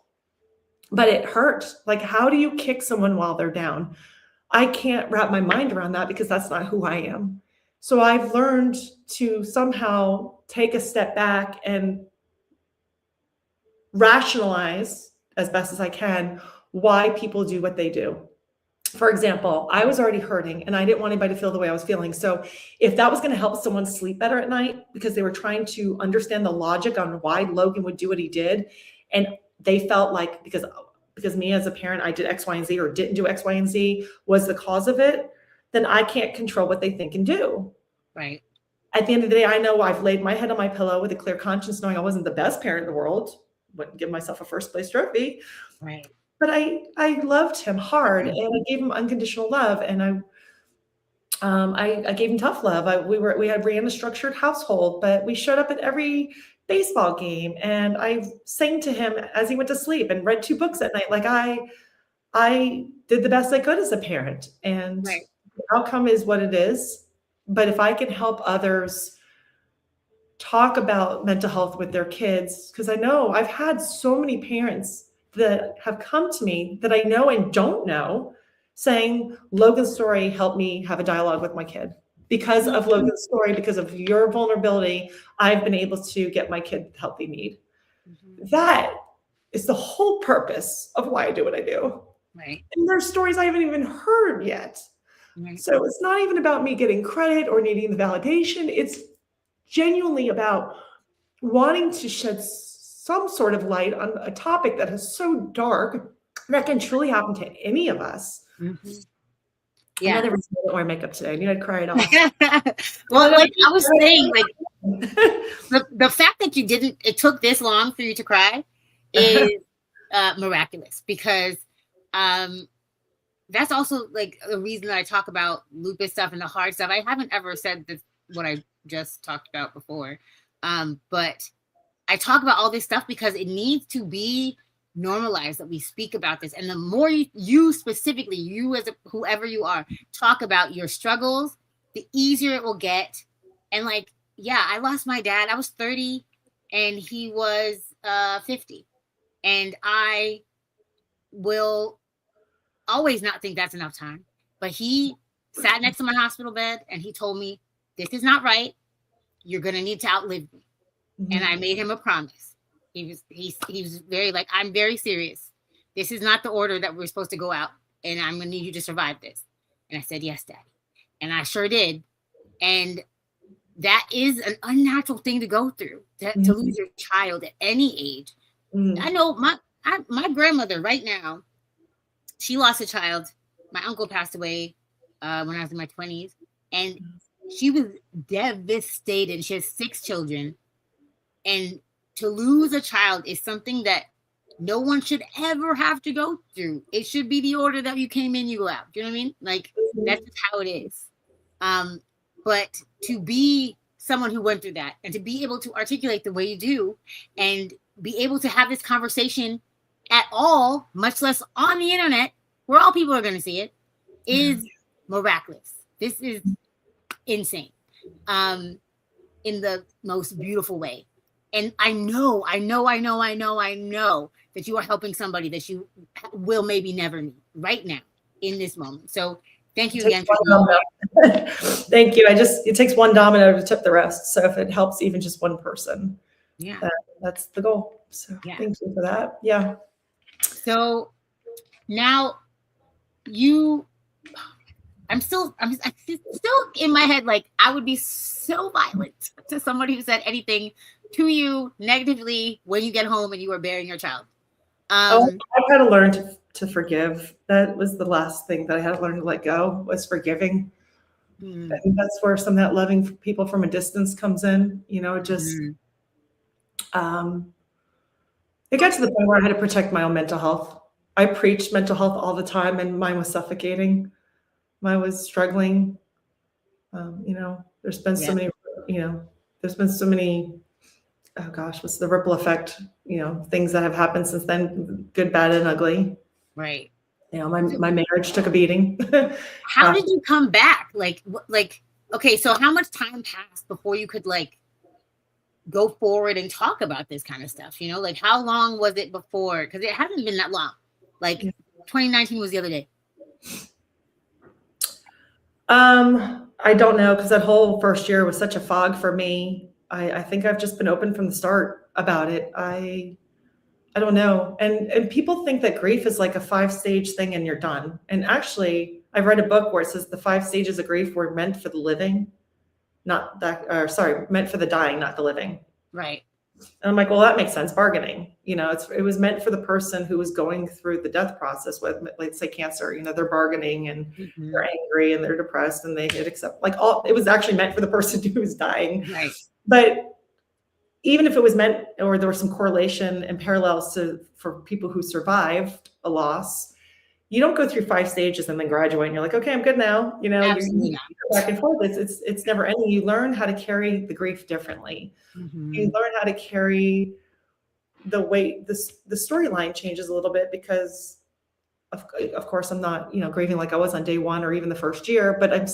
S2: But it hurt. Like, how do you kick someone while they're down? I can't wrap my mind around that because that's not who I am. So I've learned to somehow take a step back and rationalize as best as I can why people do what they do. For example, I was already hurting and I didn't want anybody to feel the way I was feeling. So if that was going to help someone sleep better at night because they were trying to understand the logic on why Logan would do what he did, and they felt like because me as a parent, I did X, Y, and Z or didn't do X, Y, and Z was the cause of it, then I can't control what they think and do.
S1: Right.
S2: At the end of the day, I know I've laid my head on my pillow with a clear conscience, knowing I wasn't the best parent in the world. Wouldn't give myself a first place trophy.
S1: Right.
S2: But I loved him hard and I gave him unconditional love. And I gave him tough love. We ran a structured household, but we showed up at every baseball game and I sang to him as he went to sleep and read 2 books at night. Like I did the best I could as a parent, and
S1: right.
S2: The outcome is what it is. But if I can help others talk about mental health with their kids, because I know I've had so many parents that have come to me that I know and don't know saying, Logan's story helped me have a dialogue with my kid. Because of Logan's story, because of your vulnerability, I've been able to get my kid the help they need. Mm-hmm. That is the whole purpose of why I do what I do.
S1: Right.
S2: And there's stories I haven't even heard yet. Right. So it's not even about me getting credit or needing the validation. It's genuinely about wanting to shed some sort of light on a topic that is so dark that can truly happen to any of us. Mm-hmm. Yeah. Another reason I don't wear makeup today. I knew I'd cry it off.
S1: Well, like I was saying, like the fact that it took this long for you to cry is miraculous, because that's also like the reason that I talk about lupus stuff and the hard stuff. I haven't ever said this, what I just talked about before. But I talk about all this stuff because it needs to be normalized that we speak about this. And the more you specifically, you as whoever you are, talk about your struggles, the easier it will get. And like, yeah, I lost my dad. I was 30 and he was 50. And I will always not think that's enough time. But he sat next to my hospital bed and he told me, this is not right. You're going to need to outlive me. Mm-hmm. And I made him a promise. He was very like, I'm very serious. This is not the order that we're supposed to go out, and I'm gonna need you to survive this. And I said, yes, Daddy. And I sure did. And that is an unnatural thing to go through, to lose your child at any age. I know my grandmother right now, she lost a child. My uncle passed away when I was in my 20s, and she was devastated. She has 6 children, and to lose a child is something that no one should ever have to go through. It should be the order that you came in, you go out. Do you know what I mean? Like, that's just how it is. But to be someone who went through that, and to be able to articulate the way you do, and be able to have this conversation at all, much less on the internet, where all people are going to see it, is miraculous. This is insane, in the most beautiful way. And I know that you are helping somebody that you will maybe never meet right now in this moment. So thank you again.
S2: Thank you. It takes one domino to tip the rest. So if it helps even just one person, that's the goal. So thank you for that. Yeah.
S1: So now I'm still in my head, like, I would be so violent to somebody who said anything to you negatively when you get home and you are bearing your child.
S2: I've had to learn to forgive. That was the last thing that I had to learn to let go, was forgiving. I think that's where some of that loving people from a distance comes in. You know, just it got to the point where I had to protect my own mental health. I preached mental health all the time, and mine was suffocating. Mine was struggling. You know, there's been so many, oh gosh, what's the ripple effect, things that have happened since then, good, bad, and ugly.
S1: Right.
S2: You know, my marriage took a beating.
S1: How did you come back? Like, okay, so how much time passed before you could, like, go forward and talk about this kind of stuff? You know, like, how long was it before? Because it hasn't been that long. Like, 2019 was the other day.
S2: I don't know, because that whole first year was such a fog for me. I think I've just been open from the start about it. I don't know. And people think that grief is like a 5-stage thing and you're done. And actually, I've read a book where it says the 5 stages of grief were meant for the living, meant for the dying, not the living.
S1: Right.
S2: And I'm like, well, that makes sense. Bargaining, it was meant for the person who was going through the death process with, let's say, cancer. They're bargaining and they're angry and they're depressed and they accept, it was actually meant for the person who was dying.
S1: Right.
S2: But even if it was meant, or there was some correlation and parallels for people who survived a loss, you don't go through 5 stages and then graduate and you're like, okay, I'm good now. You go back and forth. It's never ending. You learn how to carry the grief differently. You learn how to carry the weight. The storyline changes a little bit because of course I'm not, grieving like I was on day 1 or even the first year, but I'm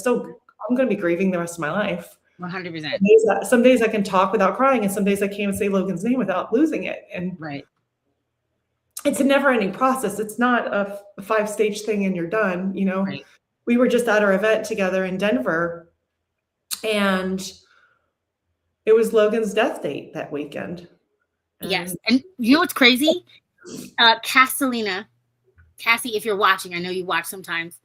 S2: going to be grieving the rest of my life.
S1: 100%.
S2: Some days I can talk without crying, and some days I can't even say Logan's name without losing it. And it's a never-ending process. It's not a 5-stage thing and you're done.
S1: Right.
S2: We were just at our event together in Denver, and it was Logan's death date that weekend.
S1: Yes. And you know what's crazy? Cassie, if you're watching, I know you watch sometimes,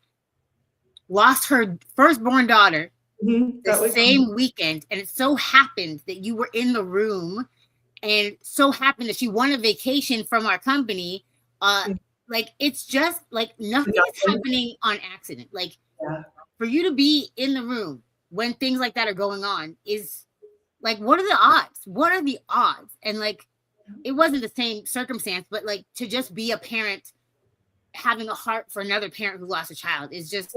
S1: lost her firstborn daughter the same weekend. And it so happened that you were in the room, and so happened that she won a vacation from our company. Like, it's just like nothing is happening on accident. Like, for you to be in the room when things like that are going on is like, what are the odds? What are the odds? And like, it wasn't the same circumstance, but like, to just be a parent having a heart for another parent who lost a child is just,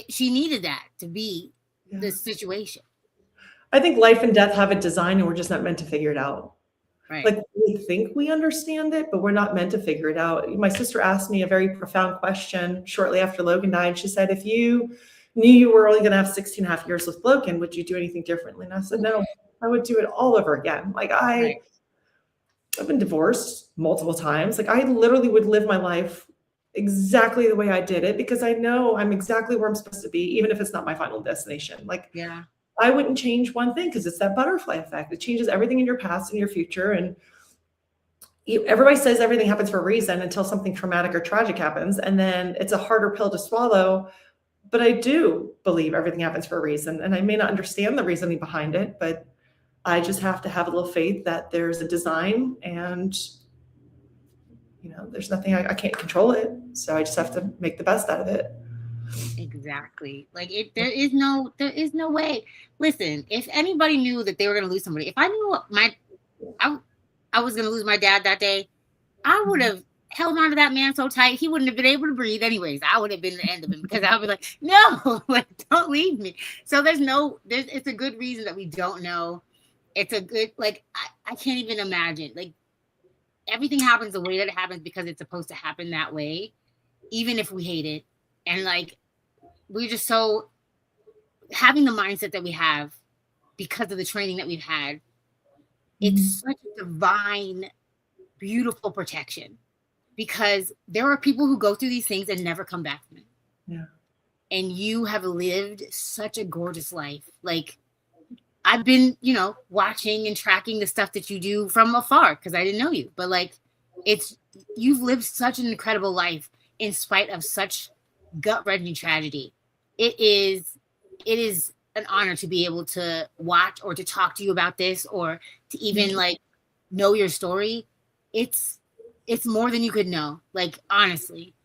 S1: she needed that to be this situation.
S2: I think life and death have a design, and we're just not meant to figure it out.
S1: Right.
S2: Like, we think we understand it, but we're not meant to figure it out. My sister asked me a very profound question shortly after Logan died. She said, if you knew you were only going to have 16 and a half years with Logan, would you do anything differently? And I said, no, I would do it all over again. Like, I've been divorced multiple times. Like, I literally would live my life exactly the way I did it, because I know I'm exactly where I'm supposed to be, even if it's not my final destination. Like, I wouldn't change one thing, because it's that butterfly effect. It changes everything in your past and your future. And everybody says everything happens for a reason until something traumatic or tragic happens. And then it's a harder pill to swallow. But I do believe everything happens for a reason. And I may not understand the reasoning behind it, but I just have to have a little faith that there's a design, and there's nothing, I can't control it. So I just have to make the best out of it.
S1: Exactly. Like there is no way. Listen, if anybody knew that they were going to lose somebody, if I knew I was going to lose my dad that day, I would have held on to that man so tight he wouldn't have been able to breathe anyways. I would have been the end of him, because I would be like, no, like, don't leave me. So it's a good reason that we don't know. It's a good, like, I can't even imagine. Like, everything happens the way that it happens because it's supposed to happen that way, even if we hate it. And like, we're just so having the mindset that we have because of the training that we've had. It's such a divine, beautiful protection, because there are people who go through these things and never come back from it.
S2: Yeah.
S1: And you have lived such a gorgeous life. Like, I've been, watching and tracking the stuff that you do from afar because I didn't know you. But like, you've lived such an incredible life in spite of such gut-wrenching tragedy. It is an honor to be able to watch or to talk to you about this, or to even like know your story. It's more than you could know. Like, honestly.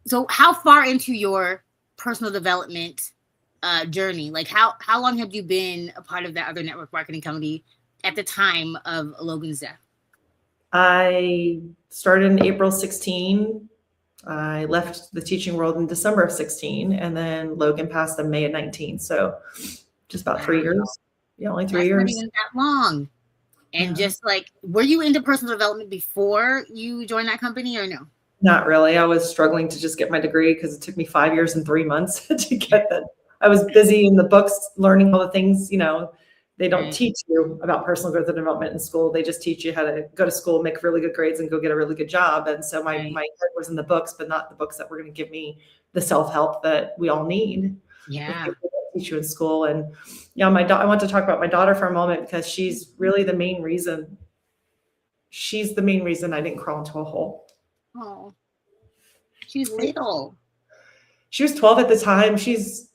S1: So how far into your personal development journey, like how long have you been a part of that other network marketing company at the time of Logan's death?
S2: I started in April 16. I left the teaching world in December of 16, and then Logan passed in May of 19. So just about 3 years. Yeah, only 3 years.
S1: Not even that long. And just like, were you into personal development before you joined that company, or no?
S2: Not really. I was struggling to just get my degree because it took me 5 years and 3 months to get that. I was busy in the books, learning all the things, they don't teach you about personal growth and development in school. They just teach you how to go to school, make really good grades, and go get a really good job. And so my head was in the books, but not the books that were going to give me the self-help that we all need.
S1: Yeah.
S2: Teach you in school. And I want to talk about my daughter for a moment, because she's really the main reason. She's the main reason I didn't crawl into a hole.
S1: Oh, she's little.
S2: She was 12 at the time. She's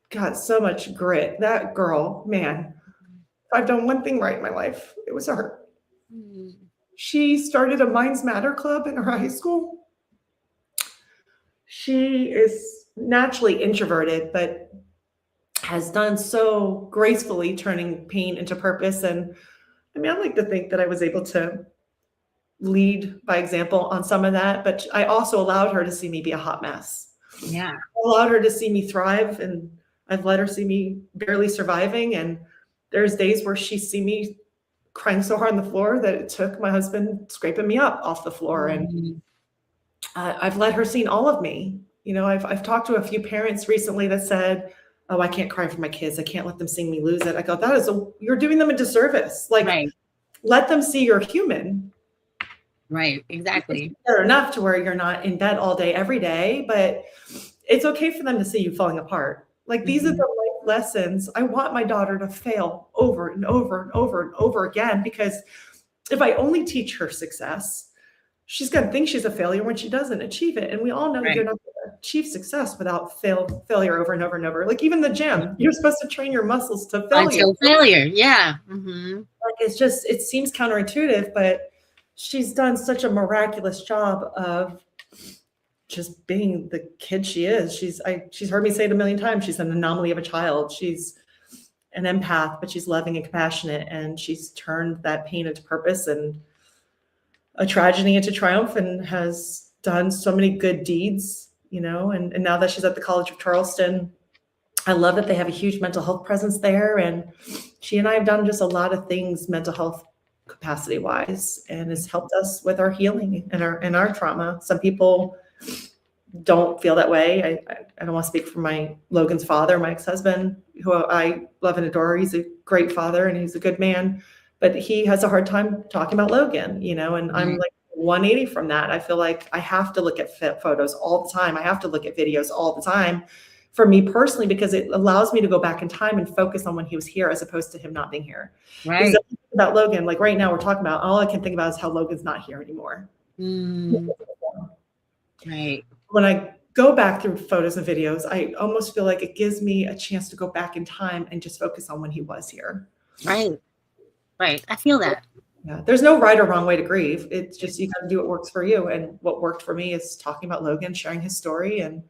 S2: got so much grit. That girl, man, if I've done one thing right in my life, it was her. She started a Minds Matter club in her high school. She is naturally introverted, but has done so gracefully, turning pain into purpose. And I mean, I like to think that I was able to lead by example on some of that, but I also allowed her to see me be a hot mess.
S1: Yeah.
S2: I allowed her to see me thrive, and I've let her see me barely surviving. And there's days where she see me crying so hard on the floor that it took my husband scraping me up off the floor. And I've let her see all of me. I've talked to a few parents recently that said, oh, I can't cry for my kids. I can't let them see me lose it. I go, you're doing them a disservice. Like, let them see you're human.
S1: Right. Exactly.
S2: Fair enough to where you're not in bed all day, every day, but it's okay for them to see you falling apart. Like, these are the life lessons. I want my daughter to fail over and over and over and over again, because if I only teach her success, she's going to think she's a failure when she doesn't achieve it. And we all know you're not going to achieve success without failure over and over and over. Like, even the gym, you're supposed to train your muscles to failure.
S1: Until failure. Yeah.
S2: Like, it seems counterintuitive, but she's done such a miraculous job of just being the kid she is. She's heard me say it a million times. She's an anomaly of a child. She's an empath, but she's loving and compassionate. And she's turned that pain into purpose and a tragedy into triumph, and has done so many good deeds, and now that she's at the College of Charleston, I love that they have a huge mental health presence there. And she and I have done just a lot of things mental health capacity wise, and has helped us with our healing and our trauma. Some people don't feel that way. I don't want to speak for Logan's father, my ex-husband, who I love and adore. He's a great father and he's a good man, but he has a hard time talking about Logan, and I'm like 180 from that. I feel like I have to look at photos all the time. I have to look at videos all the time, for me personally, because it allows me to go back in time and focus on when he was here as opposed to him not being here.
S1: Right.
S2: About Logan, like right now we're talking about, all I can think about is how Logan's not here anymore.
S1: Right.
S2: When I go back through photos and videos, I almost feel like it gives me a chance to go back in time and just focus on when he was here.
S1: Right. Right. I feel that.
S2: Yeah. There's no right or wrong way to grieve. It's just, you got to do what works for you. And what worked for me is talking about Logan, sharing his story, and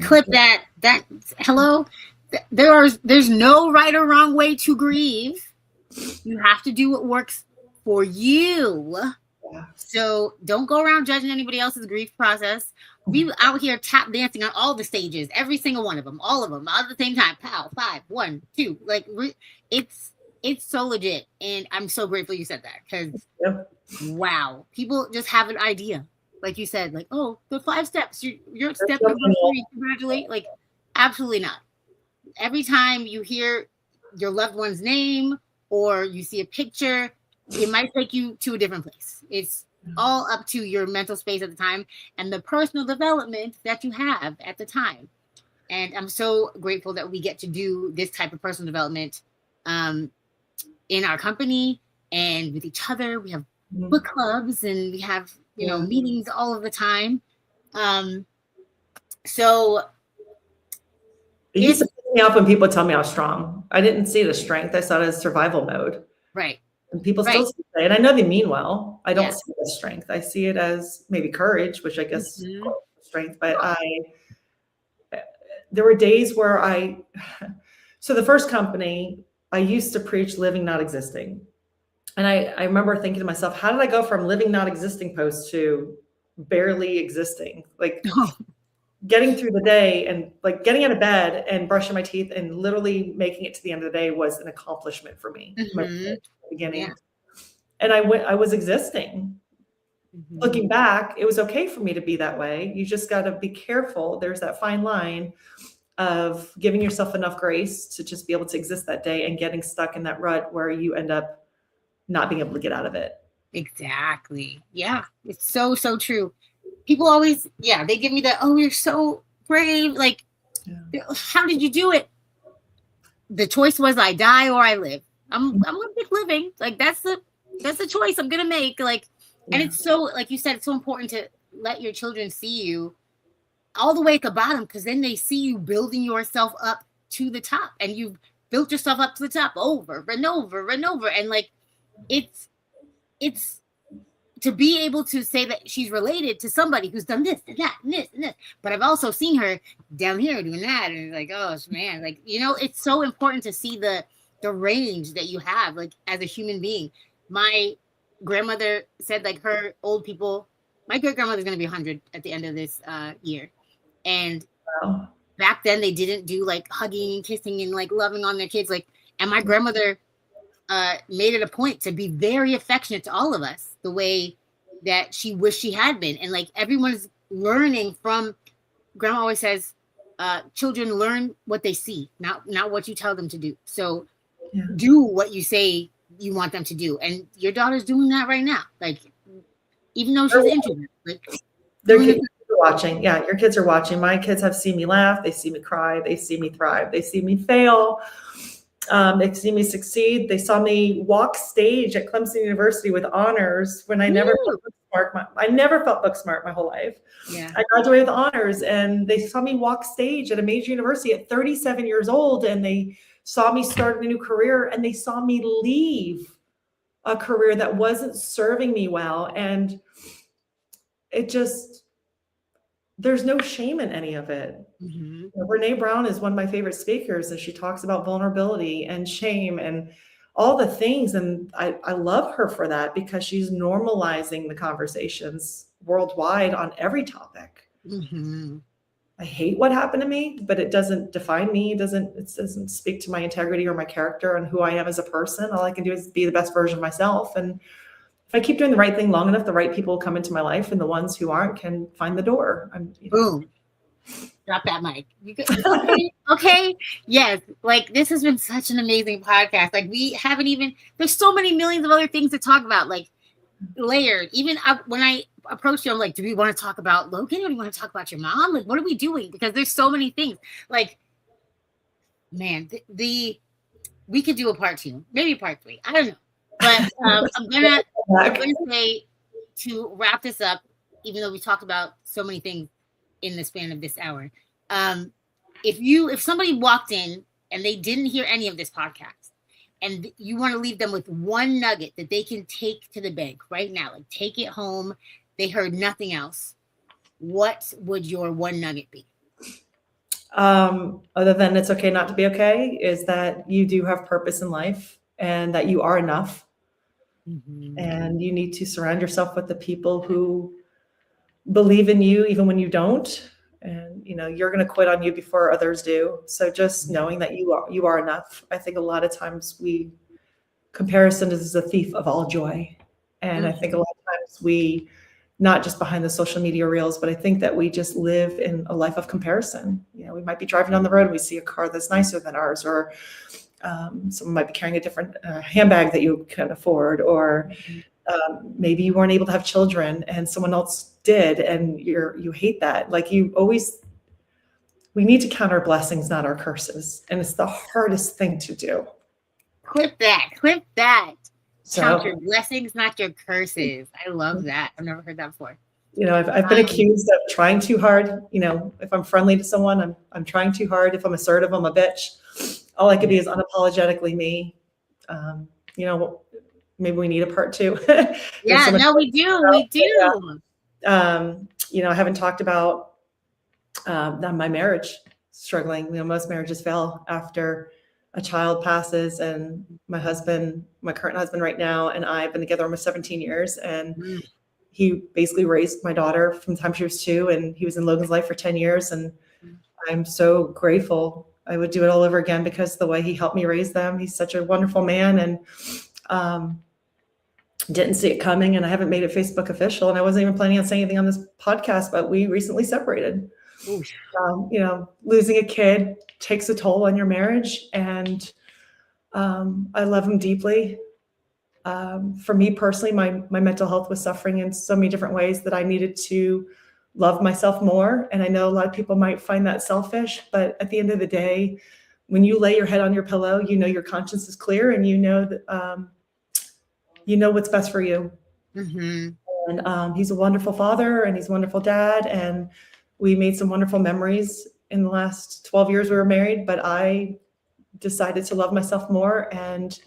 S1: clip that hello. There's no right or wrong way to grieve. You have to do what works for you. Yeah. So don't go around judging anybody else's grief process. We out here tap dancing on all the stages, every single one of them, all of them, all at the same time. Pow, 5, 1, 2. Like it's so legit, and I'm so grateful you said that, because wow, people just have an idea, like you said, like, oh, the 5 steps. You're step number 3. Congratulate. Like, absolutely not. Every time you hear your loved one's name or you see a picture, it might take you to a different place. It's all up to your mental space at the time and the personal development that you have at the time. And I'm so grateful that we get to do this type of personal development in our company and with each other. We have book clubs and we have, meetings all of the time. So
S2: it used to piss me off when people tell me I was strong. I didn't see it as strength. I saw it as survival mode.
S1: Right.
S2: And people still say, and I know they mean well. I don't see it as strength. I see it as maybe courage, which I guess is strength. But there were days where so the first company, I used to preach living, not existing. And I remember thinking to myself, how did I go from living, not existing post to barely existing? Like getting through the day and like getting out of bed and brushing my teeth and literally making it to the end of the day was an accomplishment for me. Beginning. Yeah. And I was existing. Looking back, it was okay for me to be that way. You just got to be careful. There's that fine line of giving yourself enough grace to just be able to exist that day and getting stuck in that rut where you end up not being able to get out of it.
S1: Exactly. Yeah. It's so, so true. People always, they give me that, oh, you're so brave. Like, how did you do it? The choice was I die or I live. I'm gonna pick living. Like that's the choice I'm gonna make. Like, and it's so, like you said, it's so important to let your children see you all the way at the bottom, because then they see you building yourself up to the top, and you've built yourself up to the top over and over and over. And like, it's to be able to say that she's related to somebody who's done this and that and this and this. But I've also seen her down here doing that, and it's like, oh man, like, it's so important to see the range that you have, like, as a human being. My grandmother said, like, her old people, my great grandmother's going to be 100 at the end of this year. And back then they didn't do like hugging and kissing and like loving on their kids. Like, and my grandmother made it a point to be very affectionate to all of us the way that she wished she had been. And like, everyone's learning from, grandma always says, children learn what they see, not what you tell them to do. So do what you say you want them to do. And your daughter's doing that right now. Like, even though she's introverted, like,
S2: their kids are watching. Yeah, your kids are watching. My kids have seen me laugh. They see me cry. They see me thrive. They see me fail. They see me succeed. They saw me walk stage at Clemson University with honors when I never felt book smart. I never felt book smart my whole life. Yeah, I graduated with honors, and they saw me walk stage at a major university at 37 years old, and they saw me start a new career, and they saw me leave a career that wasn't serving me well. And it just, there's no shame in any of it. Brene Brown is one of my favorite speakers, and she talks about vulnerability and shame and all the things. And I love her for that, because she's normalizing the conversations worldwide on every topic. I hate what happened to me, but it doesn't define me. It doesn't speak to my integrity or my character and who I am as a person. All I can do is be the best version of myself. And if I keep doing the right thing long enough, the right people will come into my life, and the ones who aren't can find the door.
S1: Boom. Drop that mic. Okay. Yes. Like, this has been such an amazing podcast. Like, we haven't even, there's so many millions of other things to talk about, like layered. Even when I approached you, I'm like, do we want to talk about Logan, or do we want to talk about your mom? Like, what are we doing? Because there's so many things. Like, man, we could do a part 2, maybe part 3. I don't know. But I'm gonna say, to wrap this up, even though we talked about so many things in the span of this hour, if somebody walked in and they didn't hear any of this podcast, and you want to leave them with one nugget that they can take to the bank right now, like take it home, they heard nothing else, what would your one nugget be?
S2: Other than it's okay not to be okay, is that you do have purpose in life and that you are enough. Mm-hmm. And you need to surround yourself with the people who believe in you even when you don't. And, you're going to quit on you before others do. So just knowing that you are enough. I think a lot of times comparison is a thief of all joy. And I think a lot of times we, not just behind the social media reels, but I think that we just live in a life of comparison. We might be driving down the road and we see a car that's nicer than ours, or someone might be carrying a different handbag that you can afford, or maybe you weren't able to have children and someone else did, and you hate that. Like, we need to count our blessings, not our curses. And it's the hardest thing to do.
S1: Clip that. Count your blessings, not your curses. I love that. I've never heard that before.
S2: I've been accused of trying too hard. If I'm friendly to someone, I'm trying too hard. If I'm assertive, I'm a bitch. All I could be is unapologetically me. Maybe we need a part 2.
S1: Yeah, no, we do. We do.
S2: I haven't talked about my marriage struggling. Most marriages fail after a child passes, and my current husband right now, and I have been together almost 17 years. And he basically raised my daughter from the time she was 2, and he was in Logan's life for 10 years. And I'm so grateful. I would do it all over again because of the way he helped me raise them. He's such a wonderful man, and didn't see it coming. And I haven't made it Facebook official, and I wasn't even planning on saying anything on this podcast, but we recently separated. Losing a kid takes a toll on your marriage, and I love him deeply. For me personally, my mental health was suffering in so many different ways that I needed to love myself more. And I know a lot of people might find that selfish, but at the end of the day, when you lay your head on your pillow, your conscience is clear, and that what's best for you. Mm-hmm. And he's a wonderful father, and he's a wonderful dad, and we made some wonderful memories in the last 12 years we were married. But I decided to love myself more, and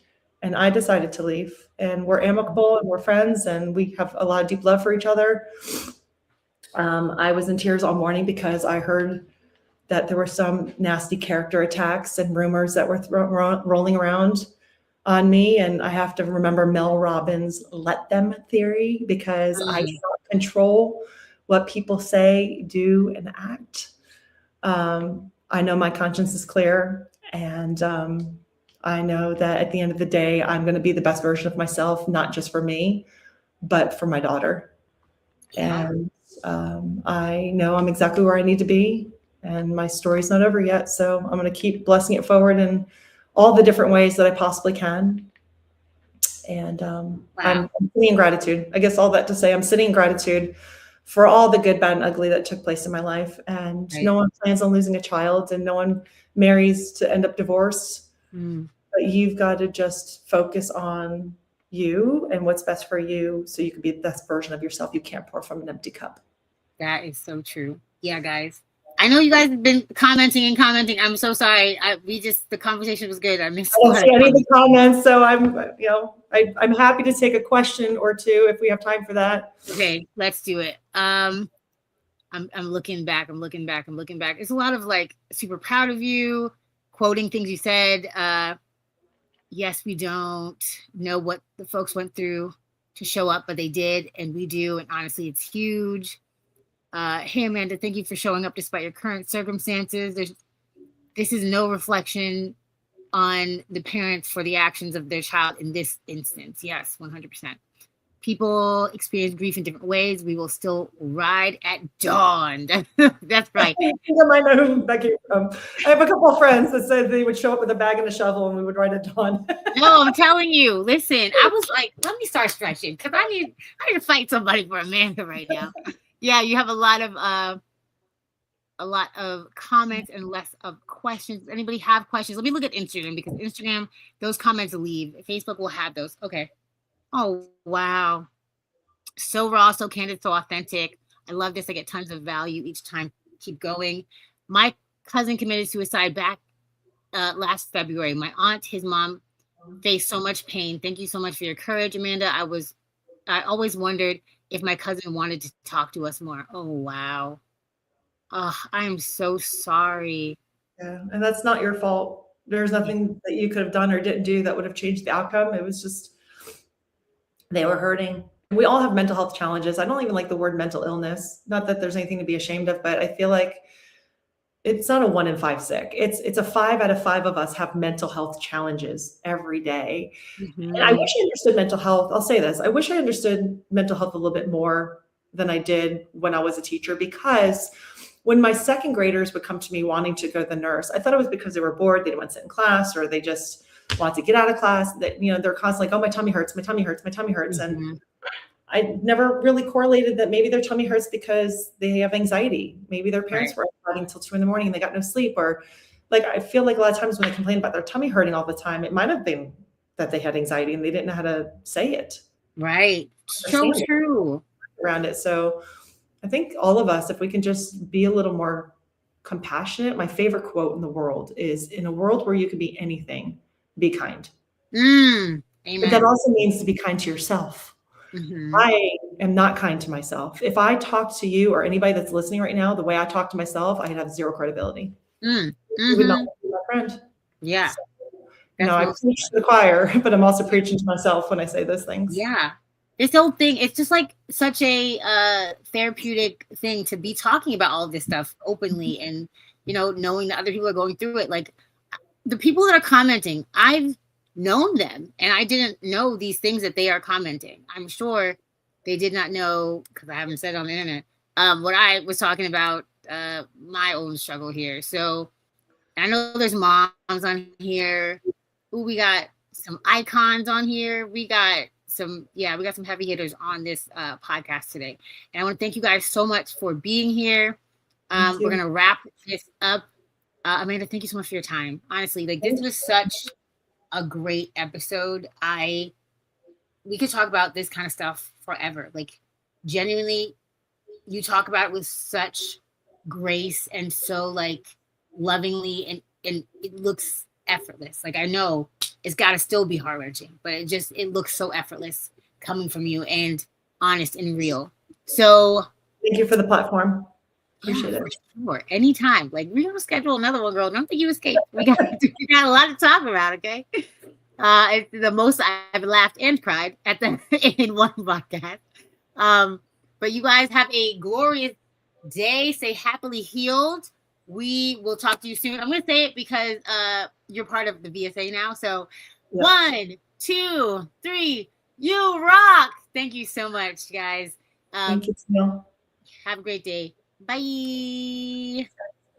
S2: I decided to leave. And we're amicable, and we're friends, and we have a lot of deep love for each other. I was in tears all morning because I heard that there were some nasty character attacks and rumors that were rolling around on me. And I have to remember Mel Robbins' let them theory, because I cannot control what people say, do, and act. I know my conscience is clear, and I know that at the end of the day, I'm going to be the best version of myself, not just for me, but for my daughter. And I know I'm exactly where I need to be, and my story's not over yet. So I'm going to keep blessing it forward in all the different ways that I possibly can. And I'm sitting in gratitude. I guess all that to say, I'm sitting in gratitude for all the good, bad, and ugly that took place in my life. And no one plans on losing a child, and no one marries to end up divorced. But you've got to just focus on you and what's best for you, so you can be the best version of yourself. You can't pour from an empty cup.
S1: That is so true. Yeah, guys. I know you guys have been commenting. I'm so sorry. The conversation was good. I missed.
S2: I don't see any of the comments, so I'm happy to take a question or two if we have time for that.
S1: Okay, let's do it. I'm looking back. It's a lot of super proud of you, quoting things you said. Yes, we don't know what the folks went through to show up, but they did, and we do. And honestly, it's huge. Hey, Amanda, thank you for showing up despite your current circumstances. This is no reflection on the parents for the actions of their child in this instance. Yes, 100%. People experience grief in different ways. We will still ride at dawn. That's right.
S2: I might know who that came from. I have a couple of friends that said they would show up with a bag and a shovel and we would ride at dawn.
S1: No, I'm telling you. Listen, I was like, let me start stretching because I need to fight somebody for Amanda right now. Yeah, you have a lot of comments and less of questions. Does anybody have questions? Let me look at Instagram because Instagram, those comments leave. Facebook will have those. Okay. Oh, wow. So raw, so candid, so authentic. I love this. I get tons of value each time. Keep going. My cousin committed suicide back last February. My aunt, his mom, faced so much pain. Thank you so much for your courage, Amanda. I always wondered if my cousin wanted to talk to us more. Oh, wow. Oh, I am so sorry.
S2: Yeah, and that's not your fault. There's nothing that you could have done or didn't do that would have changed the outcome. It was just they were hurting. We all have mental health challenges. I don't even like the word mental illness. Not that there's anything to be ashamed of, but I feel like it's not a 1 in 5 sick. It's a 5 out of 5 of us have mental health challenges every day.
S1: Mhm.
S2: And I wish I understood mental health. I'll say this. I wish I understood mental health a little bit more than I did when I was a teacher, because when my second graders would come to me wanting to go to the nurse, I thought it was because they were bored, they didn't want to sit in class, or they just want to get out of class. That, you know, they're constantly like, oh, my tummy hurts, my tummy hurts, my tummy hurts.
S1: Mhm.
S2: And I never really correlated that maybe their tummy hurts because they have anxiety. Maybe their parents were fighting till 2 a.m. and they got no sleep. Or like, I feel like a lot of times when they complain about their tummy hurting all the time, it might have been that they had anxiety and they didn't know how to say it.
S1: Right. So true.
S2: Around it. So I think all of us, if we can just be a little more compassionate. My favorite quote in the world is, in a world where you can be anything, be kind.
S1: Amen.
S2: But that also means to be kind to yourself.
S1: Mhm.
S2: I am not kind to myself. If I talk to you or anybody that's listening right now the way I talk to myself, I'd have zero credibility. You would not be my friend.
S1: Yeah.
S2: So, you know, I preach to the choir, but I'm also preaching to myself when I say those things.
S1: Yeah. This whole thing, it's just like such a therapeutic thing to be talking about all of this stuff openly and, you know, knowing that other people are going through it. Like the people that are commenting, I've known them and I didn't know these things that they are commenting. I'm sure they did not know, because I haven't said it on the internet, what I was talking about, my own struggle here. So I know there's moms on here. Ooh, we got some icons on here. We got some heavy hitters on this podcast today. And I want to thank you guys so much for being here. We're going to wrap this up. Amanda, thank you so much for your time. Honestly, like this was such a great episode. We could talk about this kind of stuff forever. Like genuinely, you talk about it with such grace and so like lovingly, and it looks effortless. Like I know it's got to still be heart-wrenching, but it looks so effortless coming from you and honest and real. So
S2: thank you for the platform. Appreciate it.
S1: Sure. Anytime. Like we're gonna schedule another one, girl. Don't think you escaped. We got a lot to talk about, okay? It's the most I've laughed and cried in one podcast. But you guys have a glorious day. Stay happily healed. We will talk to you soon. I'm gonna say it because you're part of the VFA now. So 1, 2, 3, you rock. Thank you so much, guys.
S2: Thank you, Tenille.
S1: Have a great day. Bye.